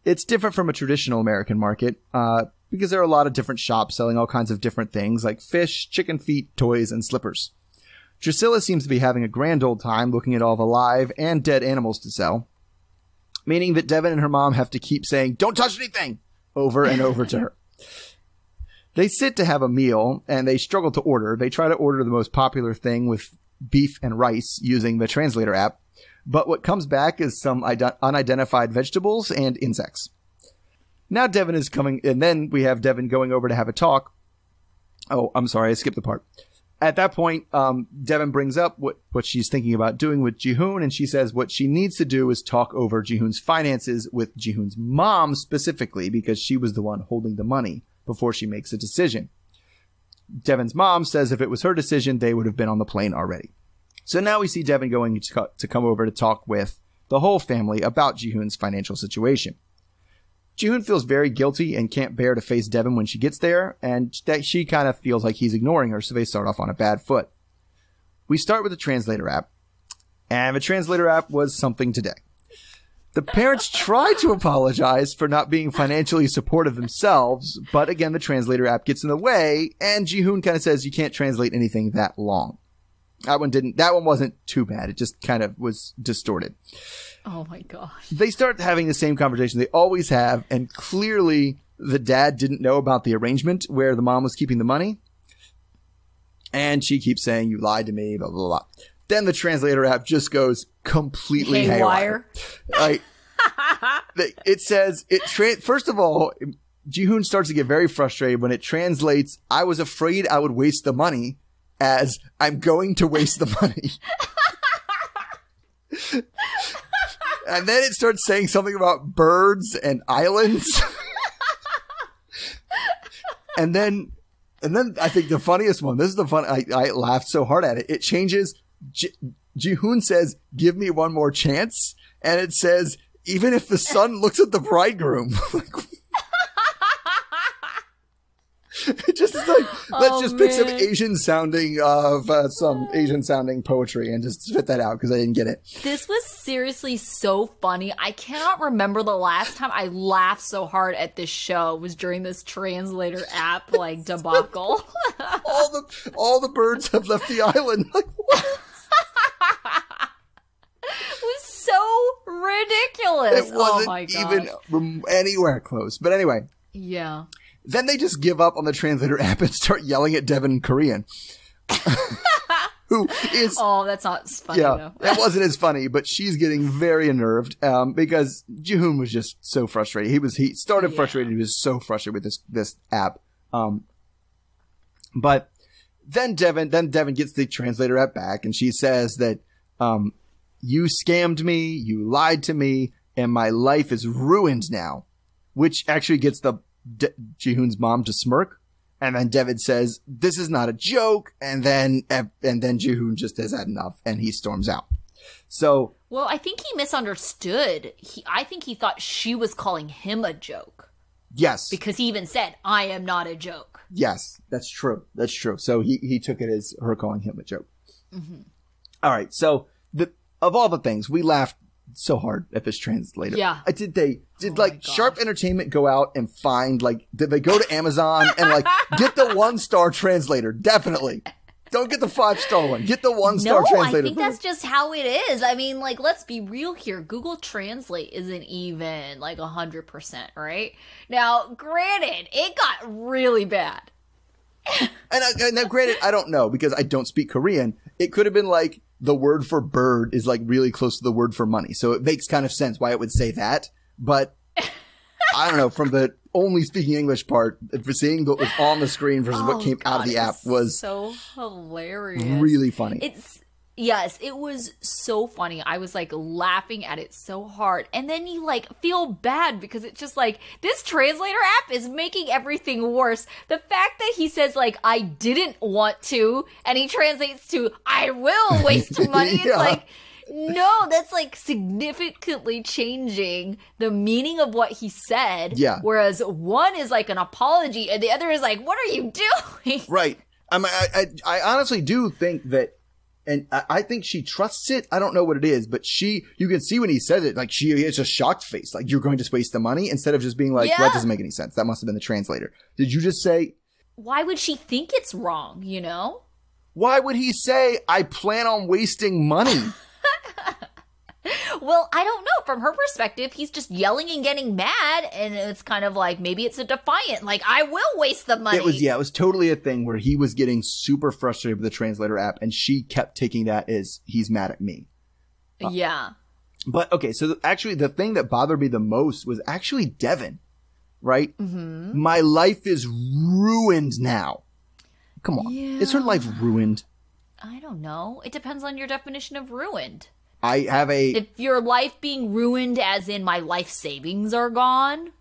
It's different from a traditional American market, because there are a lot of different shops selling all kinds of different things like fish, chicken feet, toys, and slippers. Drusilla seems to be having a grand old time looking at all the live and dead animals to sell, meaning that Deavan and her mom have to keep saying, "Don't touch anything," over and over to her. They sit to have a meal, and they struggle to order. They try to order the most popular thing with beef and rice using the translator app, but what comes back is some unidentified vegetables and insects. Now Deavan is coming, and then we have Deavan going over to have a talk. Oh, I'm sorry, I skipped the part. At that point, Deavan brings up what she's thinking about doing with Jihoon, and she says what she needs to do is talk over Jihoon's finances with Jihoon's mom specifically, because she was the one holding the money before she makes a decision. Devan's mom says if it was her decision, they would have been on the plane already. So now we see Deavan going to come over to talk with the whole family about Jihoon's financial situation. Jihoon feels very guilty and can't bear to face Deavan when she gets there, and that she kind of feels like he's ignoring her, so they start off on a bad foot. We start with the translator app, and the translator app was something today. The parents try to apologize for not being financially supportive themselves, but again, the translator app gets in the way, and Jihoon kind of says you can't translate anything that long. That one wasn't too bad. It just kind of was distorted. Oh my gosh. They start having the same conversation they always have, and clearly the dad didn't know about the arrangement where the mom was keeping the money. And she keeps saying, "You lied to me," blah, blah, blah. Then the translator app just goes completely haywire. Like, it says, first of all, Jihoon starts to get very frustrated when it translates, "I was afraid I would waste the money," as "I'm going to waste the money." And then it starts saying something about birds and islands. and then I think the funniest one, this is the fun, I laughed so hard at it. It changes. Jihoon says, "Give me one more chance." And it says, "Even if the sun looks at the bridegroom." It just is like, let's just pick some Asian sounding poetry and just spit that out because I didn't get it. This was seriously so funny. I cannot remember the last time I laughed so hard at this show was during this translator app like debacle. all the birds have left the island. Like, what? It was so ridiculous. It wasn't even anywhere close. But anyway. Yeah. Then they just give up on the translator app and start yelling at Deavan in Korean. Who is... Oh, that's not funny, though. It wasn't as funny, but she's getting very unnerved because Jihoon was just so frustrated. He started frustrated. He was so frustrated with this app. But then Deavan gets the translator app back, and she says that you scammed me, you lied to me, and my life is ruined now, which actually gets Jihoon's mom to smirk, and then Deavan says, "This is not a joke," and then Jihoon just has had enough, and he storms out. So, well, I think he misunderstood. I think he thought she was calling him a joke. Yes, because he even said, "I am not a joke." Yes, that's true. That's true. So he took it as her calling him a joke. Mm-hmm. All right. So of all the things, we laughed so hard at this translator. Yeah. Did Sharp Entertainment go out and find, did they go to Amazon and get the 1-star translator? Definitely. Don't get the 5-star one. Get the 1-star translator. I think that's just how it is. I mean, let's be real here. Google Translate isn't even 100%, right? Now, granted, it got really bad. And now, granted, I don't know because I don't speak Korean. It could have been like the word for bird is like really close to the word for money. So it makes kind of sense why it would say that. But I don't know, from the only speaking English part, for seeing what was on the screen versus what came out of the app was so hilarious. Really funny. Yes, it was so funny. I was like laughing at it so hard. And then you like feel bad because it's just like this translator app is making everything worse. The fact that he says like, I didn't want to, and he translates to, I will waste money. It's like, no, that's like significantly changing the meaning of what he said. Yeah. Whereas one is like an apology and the other is like, what are you doing? Right. I honestly do think that, and I think she trusts it. I don't know what it is, but you can see when he says it, like she has a shocked face, like you're going to waste the money instead of just being like, well, that doesn't make any sense. That must have been the translator. Did you just say? Why would she think it's wrong, you know? Why would he say, I plan on wasting money? Well, I don't know. From her perspective, he's just yelling and getting mad, and it's kind of like, maybe it's a defiant, like, I will waste the money. It was totally a thing where he was getting super frustrated with the translator app, and she kept taking that as, he's mad at me. Yeah. But, okay, so actually the thing that bothered me the most was actually Deavan, right? Mm-hmm. My life is ruined now. Come on. Yeah. Is her life ruined? I don't know. It depends on your definition of ruined. If your life being ruined as in my life savings are gone.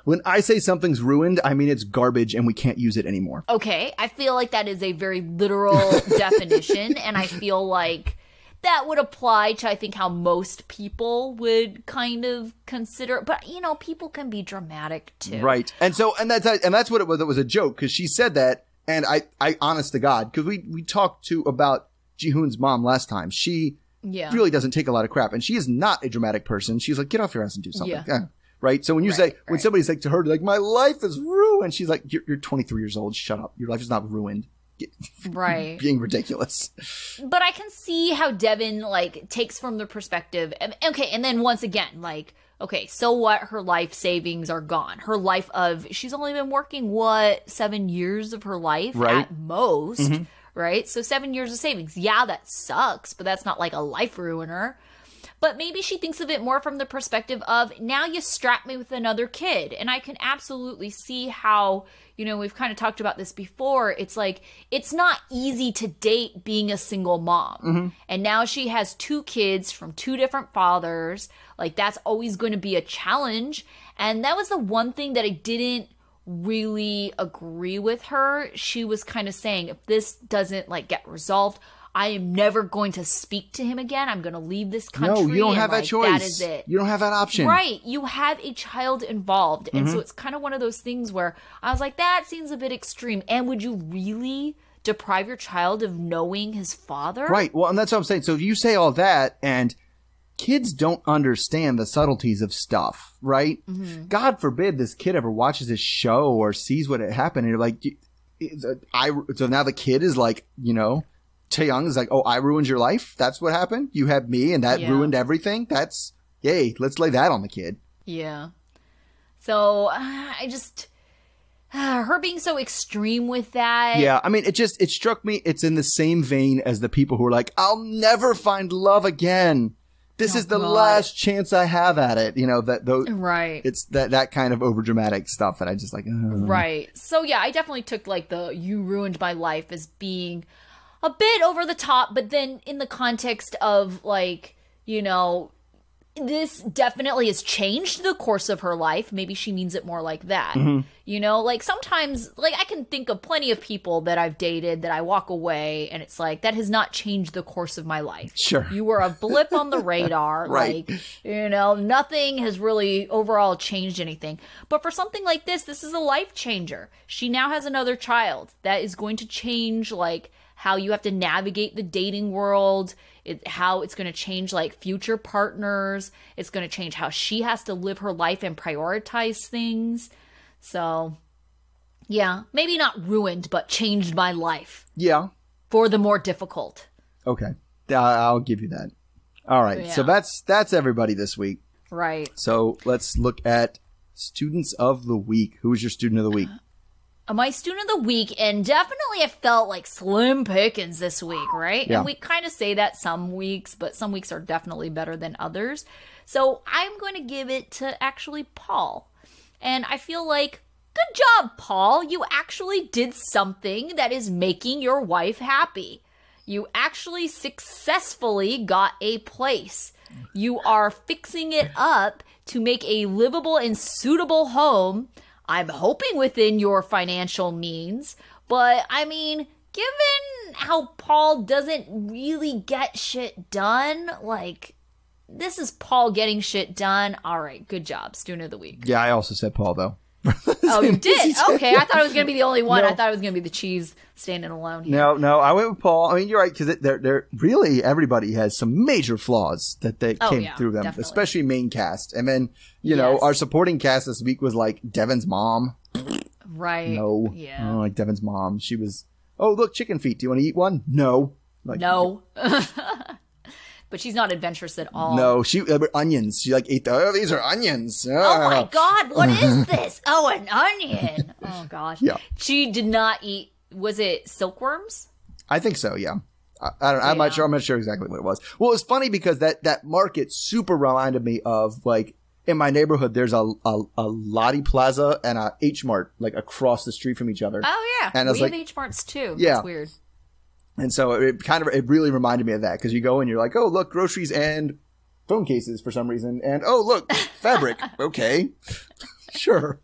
When I say something's ruined, I mean it's garbage and we can't use it anymore. Okay. I feel like that is a very literal definition, and I feel like that would apply to, I think, how most people would kind of consider it. But, you know, people can be dramatic too. Right. And that's what it was. It was a joke because she said that, and I honest to God, because we talked about Jihoon's mom last time. She really doesn't take a lot of crap, and she is not a dramatic person. She's like, get off your ass and do something. Yeah. Right? So when you when somebody's like to her, like, my life is ruined, she's like, you're 23 years old. Shut up. Your life is not ruined. Right. Being ridiculous. But I can see how Deavan, like, takes from the perspective. Okay, and then once again, like, okay, so what? Her life savings are gone. Her life she's only been working, 7 years of her life at most. Mm-hmm. Right? So 7 years of savings. Yeah, that sucks, but that's not like a life ruiner. But maybe she thinks of it more from the perspective of, now you strap me with another kid. And I can absolutely see how, you know, we've kind of talked about this before. It's like, it's not easy to date being a single mom. Mm-hmm. And now she has 2 kids from 2 different fathers. Like, that's always going to be a challenge. And that was the one thing that I didn't really agree with her. She was kind of saying, if this doesn't like get resolved, I am never going to speak to him again. I'm going to leave this country. No, you don't have that choice. That is it. You don't have that option. Right. You have a child involved. And so it's kind of one of those things where I was like, that seems a bit extreme. And would you really deprive your child of knowing his father? Right. Well, and that's what I'm saying. So you say all that, and kids don't understand the subtleties of stuff, right? Mm-hmm. God forbid this kid ever watches this show or sees what had happened. And you're like, so now the kid is like, you know, Taeyong is like, oh, I ruined your life? That's what happened? You had me and that ruined everything? That's, yay, let's lay that on the kid. Yeah. So I just, her being so extreme with that. Yeah, I mean, it struck me, it's in the same vein as the people who are like, I'll never find love again. This is the last chance I have at it. You know, right. It's that kind of overdramatic stuff that I just like, Right. So yeah, I definitely took like you ruined my life as being a bit over the top, but then in the context of like, you know, this definitely has changed the course of her life. Maybe she means it more like that. Mm-hmm. You know, like sometimes, like I can think of plenty of people that I've dated that I walk away and it's like, that has not changed the course of my life. Sure. You were a blip on the radar. Right. Like, you know, nothing has really overall changed anything. But for something like this is a life changer. She now has another child that is going to change like how you have to navigate the dating world, how it's going to change like future partners. It's going to change how she has to live her life and prioritize things. So, yeah, maybe not ruined, but changed my life. Yeah. For the more difficult. Okay. I'll give you that. All right. Yeah. So that's everybody this week. Right. So let's look at students of the week. Who was your student of the week? My student of the week, and definitely it felt like slim pickings this week, right? Yeah. And we kind of say that some weeks, but some weeks are definitely better than others. So I'm going to give it to actually Paul. And I feel like, good job, Paul. You actually did something that is making your wife happy. You actually successfully got a place. You are fixing it up to make a livable and suitable home. I'm hoping within your financial means, but I mean, given how Paul doesn't really get shit done, like, this is Paul getting shit done. All right, good job, student of the week. Yeah, I also said Paul, though. Oh, you did? Okay, I thought I was going to be the only one. No. I thought it was going to be the cheese standing alone here. No, I went with Paul. I mean, you're right, because they're really, everybody has some major flaws that they came through them, definitely. especially main cast. And then, you know, our supporting cast this week was like Devan's mom. Right. No. Yeah. Oh, like Devan's mom. She was, oh, look, chicken feet. Do you want to eat one? No. Like, No. But she's not adventurous at all. No, she onions. She like ate these are onions. Oh my God, what is this? Oh, an onion. Oh gosh. Yeah. She did not eat, was it silkworms? I think so, yeah. I don't know. I'm not sure. I'm not sure exactly what it was. Well, it was funny because that market super reminded me of, like, in my neighborhood, there's a Lottie Plaza and a H Mart, like, across the street from each other. Oh yeah. And I was we have like, H Marts too. Yeah. That's weird. And so it really reminded me of that, because you go and you're like, oh, look, groceries and phone cases for some reason. And, oh, look, fabric. Okay. Sure.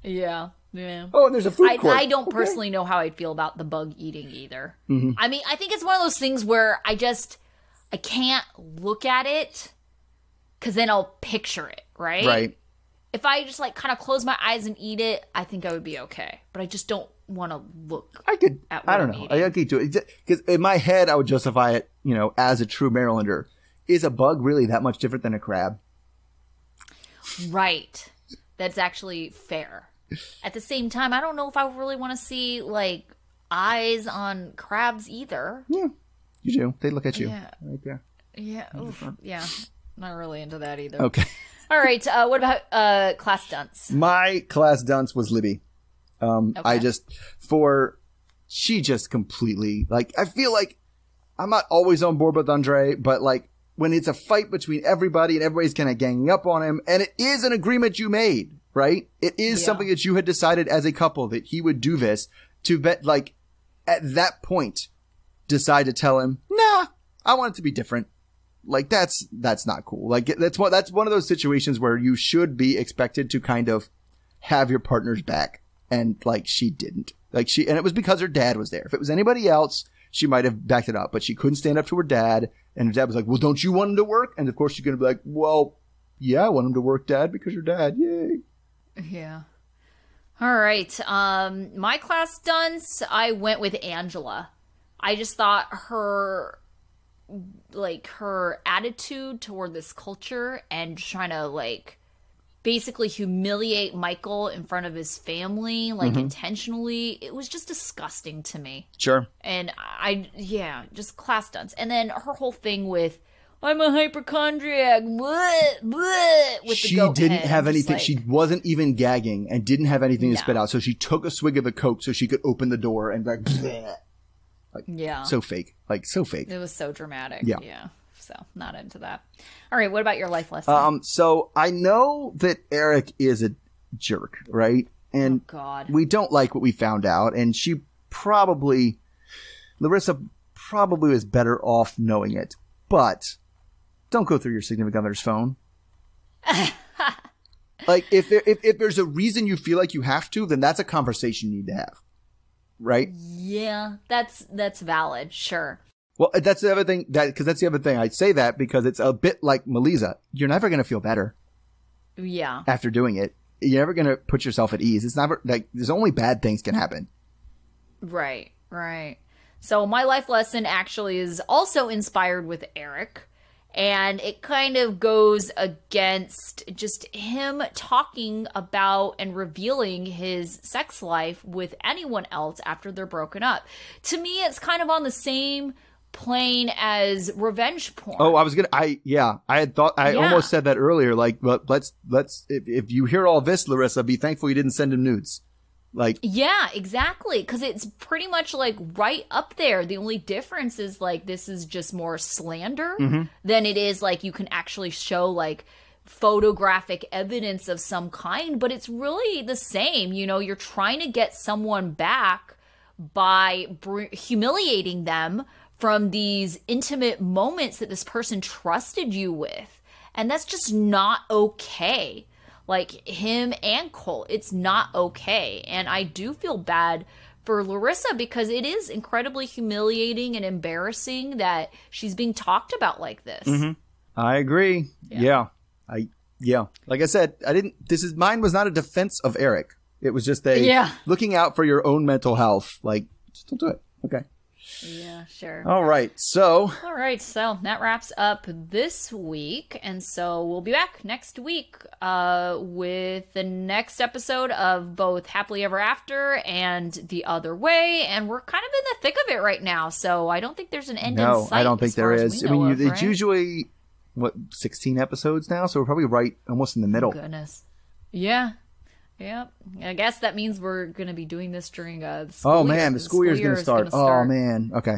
Yeah. Yeah. Oh, and there's a food court. I don't personally know how I'd feel about the bug eating either. Mm-hmm. I mean, I think it's one of those things where I can't look at it because then I'll picture it, right? Right. If I just like kind of close my eyes and eat it, I think I would be okay. But I just don't want to look at what I don't I'm know. eating. I could do it. Because in my head, I would justify it, you know, as a true Marylander. Is a bug really that much different than a crab? Right. That's actually fair. At the same time, I don't know if I really want to see, like, eyes on crabs either. Yeah, you do. They look at you. Yeah. Right there. Yeah. Oof. Yeah. Not really into that either. Okay. All right. What about class dunce? My class dunce was Libby. She just completely, like, I feel like I'm not always on board with Andrei, but, like, when it's a fight between everybody and everybody's kind of ganging up on him, and it is an agreement you made, right? It is something that you had decided as a couple that he would do this to bet, like, at that point, decide to tell him, nah, I want it to be different. Like, that's not cool. Like, that's one of those situations where you should be expected to kind of have your partner's back. And, like, she didn't. Like, and it was because her dad was there. If it was anybody else, she might have backed it up, but she couldn't stand up to her dad. And her dad was like, well, don't you want him to work? And of course she's going to be like, well, yeah, I want him to work, Dad, because you're dad. Yay. Yeah. All right. My class dunce, I went with Angela. I just thought her attitude toward this culture and trying to, like, basically humiliate Michael in front of his family, like, intentionally, it was just disgusting to me. Sure. And just class dunce. And then her whole thing with, I'm a hypochondriac, bleh, bleh, with the goat She didn't head. have anything. Like, She wasn't even gagging and didn't have anything to spit out. So she took a swig of the Coke so she could open the door and, like, bleh. Like, yeah. So fake. Like, so fake. It was so dramatic. Yeah. Yeah. So, not into that. All right, what about your life lesson? So I know that Eric is a jerk, right? And Oh, God. we don't like what we found out, and Larissa probably was better off knowing it. But don't go through your significant other's phone. Like, if there's a reason you feel like you have to, then that's a conversation you need to have. Right? Yeah, that's valid, sure. Well, that's the other thing because that's the other thing. I say that because it's a bit like Melyza. You're never going to feel better. Yeah. After doing it, you're never going to put yourself at ease. It's never like there's only bad things can happen. Right. So my life lesson actually is also inspired with Eric. And it kind of goes against just him talking about and revealing his sex life with anyone else after they're broken up. To me, it's kind of on the same plane as revenge porn. Oh, I almost said that earlier. Like, but let's if you hear all this, Larissa, be thankful you didn't send him nudes. Like, yeah, exactly. Because it's pretty much like right up there. The only difference is like this is just more slander than it is like you can actually show like photographic evidence of some kind. But it's really the same. You know, you're trying to get someone back by humiliating them from these intimate moments that this person trusted you with. And that's just not okay. Like him and Colt, it's not okay. And I do feel bad for Larissa because it is incredibly humiliating and embarrassing that she's being talked about like this. I agree. Yeah. Like I said, mine was not a defense of Eric. It was just looking out for your own mental health. Like, just don't do it. Okay. Yeah, sure. All right, so that wraps up this week, and so we'll be back next week with the next episode of both Happily Ever After and The Other Way, and we're kind of in the thick of it right now, so I don't think there's an end in sight. No, I don't think there is. I mean, it's right? usually, 16 episodes now, so we're probably right almost in the middle. Oh, goodness. Yeah. Yep. I guess that means we're going to be doing this during the school year. The school year is going to start. Oh, man. Okay.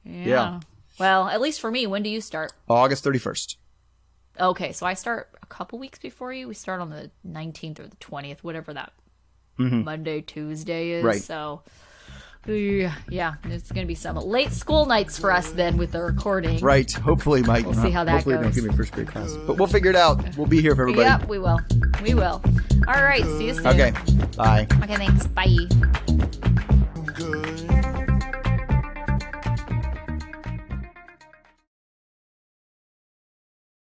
Yeah. Well, at least for me, when do you start? August 31st. Okay, so I start a couple weeks before you. We start on the 19th or the 20th, whatever that Monday, Tuesday is. Right. So, yeah, it's going to be some late school nights for us then with the recording. Right. Hopefully, Mike. We'll see how that hopefully goes. Hopefully, don't give me first grade class. But we'll figure it out. We'll be here for everybody. Yep, we will. We will. All right, see you soon. Okay. Bye. Okay, thanks. Bye.